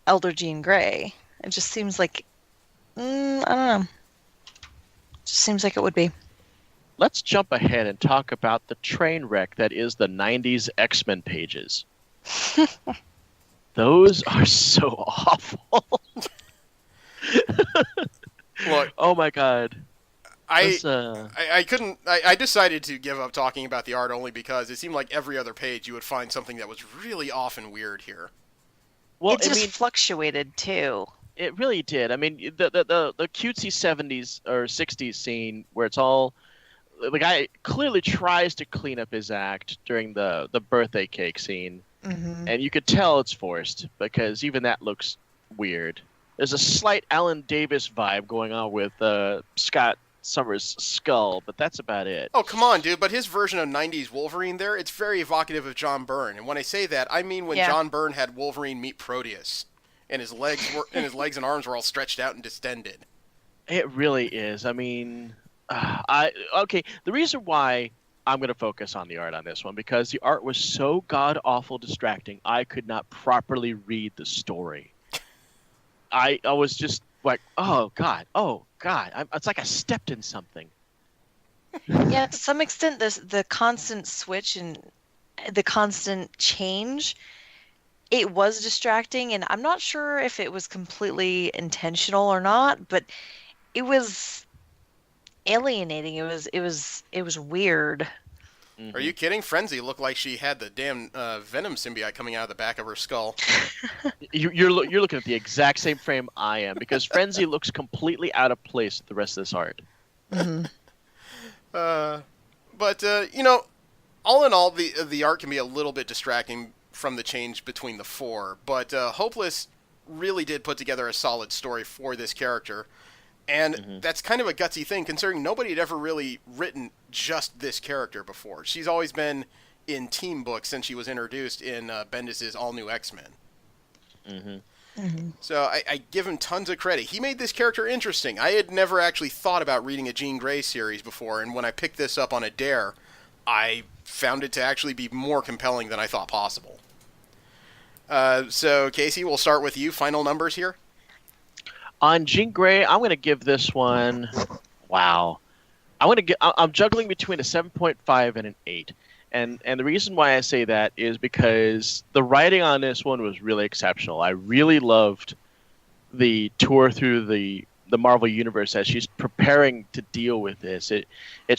elder Jean Grey. It just seems like, I don't know. It just seems like it would be. Let's jump ahead and talk about the train wreck that is the 90s X-Men pages. Those are so awful. Look, oh my god. I couldn't. I decided to give up talking about the art only because it seemed like every other page you would find something that was really off and weird here. Well, it just fluctuated too. It really did. I mean, the cutesy 70s or 60s scene where it's all the guy clearly tries to clean up his act during the birthday cake scene, and you could tell it's forced because even that looks weird. There's a slight Alan Davis vibe going on with Scott Summers' skull, but that's about it. Oh, come on, dude. But his version of 90s Wolverine there, it's very evocative of John Byrne. And when I say that, I mean when John Byrne had Wolverine meet Proteus, and his legs and arms were all stretched out and distended. It really is. I mean, the reason why I'm going to focus on the art on this one, because the art was so god-awful distracting, I could not properly read the story. I was just like, oh god, it's like I stepped in something. Yeah, to some extent, the constant switch and the constant change, it was distracting, and I'm not sure if it was completely intentional or not, but it was alienating. It was weird. Are you kidding? Frenzy looked like she had the damn Venom symbiote coming out of the back of her skull. You're looking at the exact same frame I am, because Frenzy looks completely out of place with the rest of this art. But you know, all in all, the art can be a little bit distracting from the change between the four. But Hopeless really did put together a solid story for this character. And that's kind of a gutsy thing, considering nobody had ever really written just this character before. She's always been in team books since she was introduced in Bendis' All New X-Men. So I give him tons of credit. He made this character interesting. I had never actually thought about reading a Jean Grey series before, and when I picked this up on a dare, I found it to actually be more compelling than I thought possible. So, Casey, we'll start with you. Final numbers here? On Jean Grey, I'm going to give this one. Wow, I'm juggling between a 7.5 and an 8, and the reason why I say that is because the writing on this one was really exceptional. I really loved the tour through the Marvel Universe as she's preparing to deal with this. It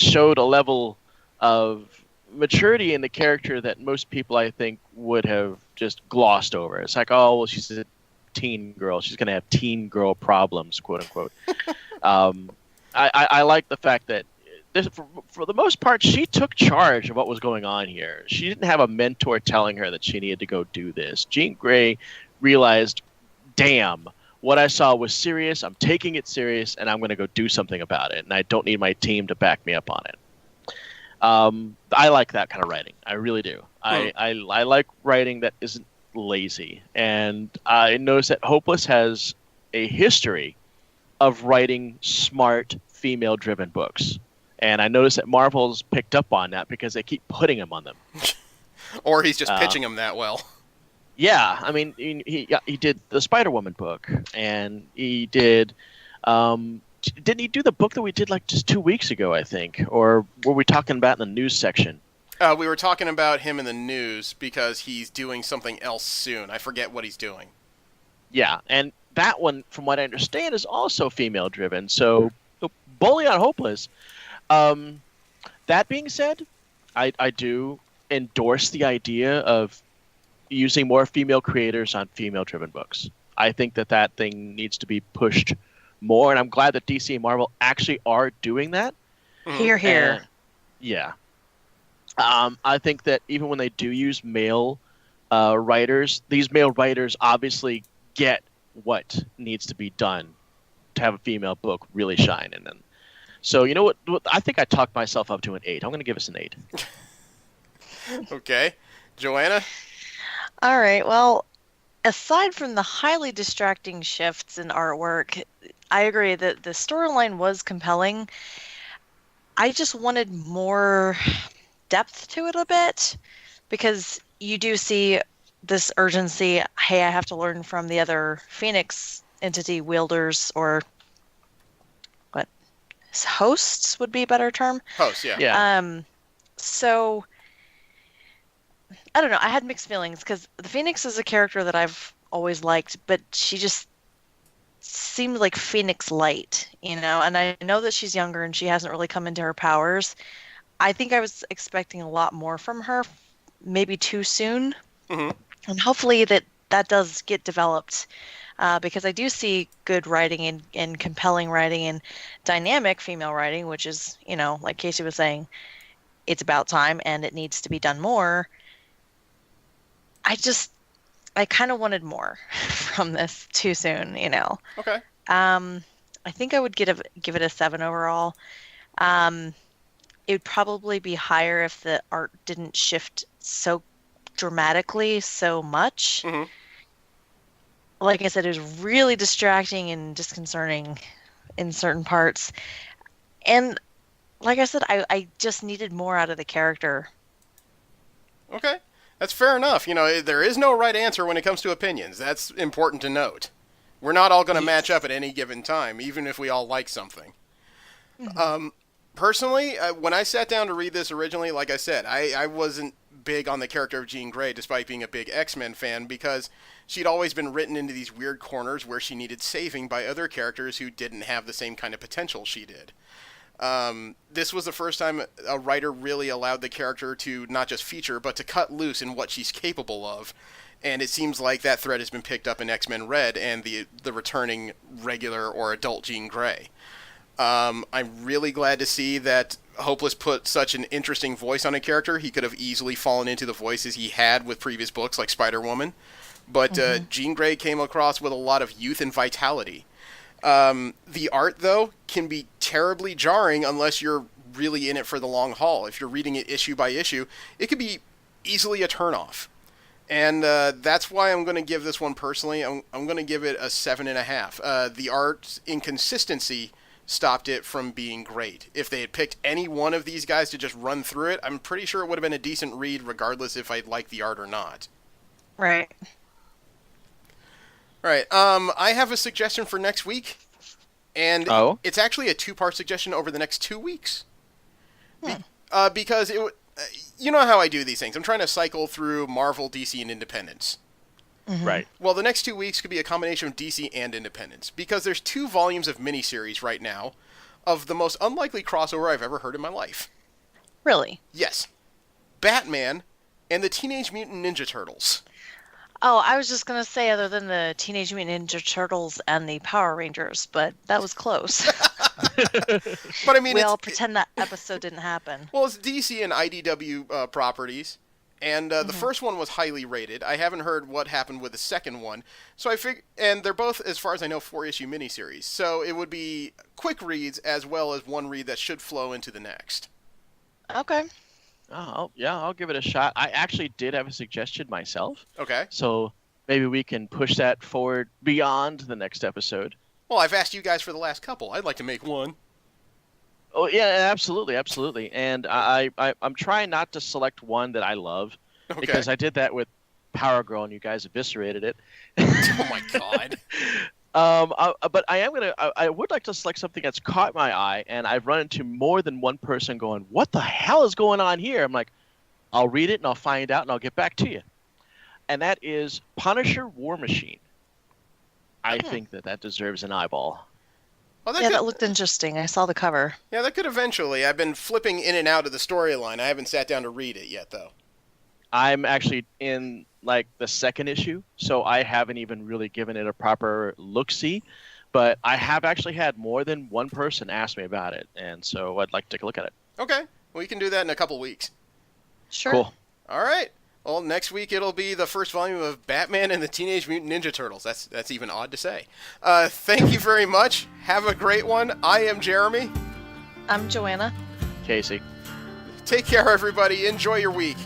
showed a level of maturity in the character that most people, I think, would have just glossed over. It's like, oh, well, she's a teen girl. She's going to have teen girl problems, quote unquote. I like the fact that for the most part, she took charge of what was going on here. She didn't have a mentor telling her that she needed to go do this. Jean Grey realized, damn, what I saw was serious. I'm taking it serious, and I'm going to go do something about it. And I don't need my team to back me up on it. I like that kind of writing. I really do. I like writing that isn't lazy. And I noticed that Hopeless has a history of writing smart, female-driven books. And I noticed that Marvel's picked up on that because they keep putting him on them. Or he's just pitching them that well. Yeah, I mean, he did the Spider-Woman book, and he did Didn't he do the book that we did like just 2 weeks ago, I think? Or were we talking about in the news section? We were talking about him in the news because he's doing something else soon. I forget what he's doing. Yeah, and that one, from what I understand, is also female-driven. So, bully on hopeless. That being said, I do endorse the idea of using more female creators on female-driven books. I think that thing needs to be pushed more, and I'm glad that DC and Marvel actually are doing that. Hear, hear. And, yeah. I think that even when they do use male writers, these male writers obviously get what needs to be done to have a female book really shine in them. So, you know what? I think I talked myself up to an 8. I'm going to give us an 8. Okay. Joanna? All right. Well, aside from the highly distracting shifts in artwork, I agree that the storyline was compelling. I just wanted more depth to it a bit, because you do see this urgency. Hey, I have to learn from the other Phoenix entity wielders, or what? Hosts would be a better term. Host, yeah. Yeah. So I don't know. I had mixed feelings because the Phoenix is a character that I've always liked, but she just seemed like Phoenix Light, and I know that she's younger and she hasn't really come into her powers. I think I was expecting a lot more from her, maybe too soon. Mm-hmm. And hopefully that does get developed, because I do see good writing and compelling writing and dynamic female writing, which is, like Casey was saying, it's about time and it needs to be done more. I kind of wanted more from this too soon, Okay. I think I would give it a 7 overall. It would probably be higher if the art didn't shift so dramatically so much. Mm-hmm. Like I said, it was really distracting and disconcerting in certain parts. And like I said, I just needed more out of the character. Okay. That's fair enough. There is no right answer when it comes to opinions. That's important to note. We're not all going to match up at any given time, even if we all like something. Mm-hmm. Personally, when I sat down to read this originally, like I said, I wasn't big on the character of Jean Grey, despite being a big X-Men fan, because she'd always been written into these weird corners where she needed saving by other characters who didn't have the same kind of potential she did. This was the first time a writer really allowed the character to not just feature, but to cut loose in what she's capable of. And it seems like that thread has been picked up in X-Men Red and the returning regular or adult Jean Grey. I'm really glad to see that Hopeless put such an interesting voice on a character. He could have easily fallen into the voices he had with previous books like Spider-Woman. But Jean Grey came across with a lot of youth and vitality. The art, though, can be terribly jarring unless you're really in it for the long haul. If you're reading it issue by issue, it could be easily a turnoff. And that's why I'm going to give this one personally. I'm going to give it a 7.5. The art's inconsistency stopped it from being great. If they had picked any one of these guys to just run through it, I'm pretty sure it would have been a decent read regardless if I liked the art or not. Right. Right. I have a suggestion for next week, and it's actually a 2-part suggestion over the next 2 weeks. Because you know how I do these things. I'm trying to cycle through Marvel, DC, and Independence. Mm-hmm. Right. Well, the next 2 weeks could be a combination of DC and Independence, because there's 2 volumes of miniseries right now of the most unlikely crossover I've ever heard in my life. Really? Yes. Batman and the Teenage Mutant Ninja Turtles. Oh, I was just going to say other than the Teenage Mutant Ninja Turtles and the Power Rangers, but that was close. But I mean, we all pretend that episode didn't happen. Well, it's DC and IDW properties, and the first one was highly rated. I haven't heard what happened with the second one, so I and they're both, as far as I know, 4-issue miniseries. So it would be quick reads as well as one read that should flow into the next. Okay. Oh, yeah, I'll give it a shot. I actually did have a suggestion myself. Okay. So maybe we can push that forward beyond the next episode. Well, I've asked you guys for the last couple. I'd like to make one. Oh, yeah, absolutely, absolutely. And I'm trying not to select one that I love, because I did that with Power Girl and you guys eviscerated it. Oh, my God. But I would like to select something that's caught my eye, and I've run into more than one person going, "What the hell is going on here?" I'm like, I'll read it and I'll find out and I'll get back to you. And that is Punisher War Machine. I think that deserves an eyeball. Well, Yeah, that looked interesting. I saw the cover. Yeah, that could eventually. I've been flipping in and out of the storyline. I haven't sat down to read it yet, though. I'm actually in like the second issue, so I haven't even really given it a proper look-see. But I have actually had more than one person ask me about it, and so I'd like to take a look at it. Okay, we can do that in a couple weeks. Sure. Cool. All right. Well, next week it'll be the first volume of Batman and the Teenage Mutant Ninja Turtles. That's even odd to say. Thank you very much. Have a great one. I am Jeremy. I'm Joanna. Casey. Take care, everybody. Enjoy your week.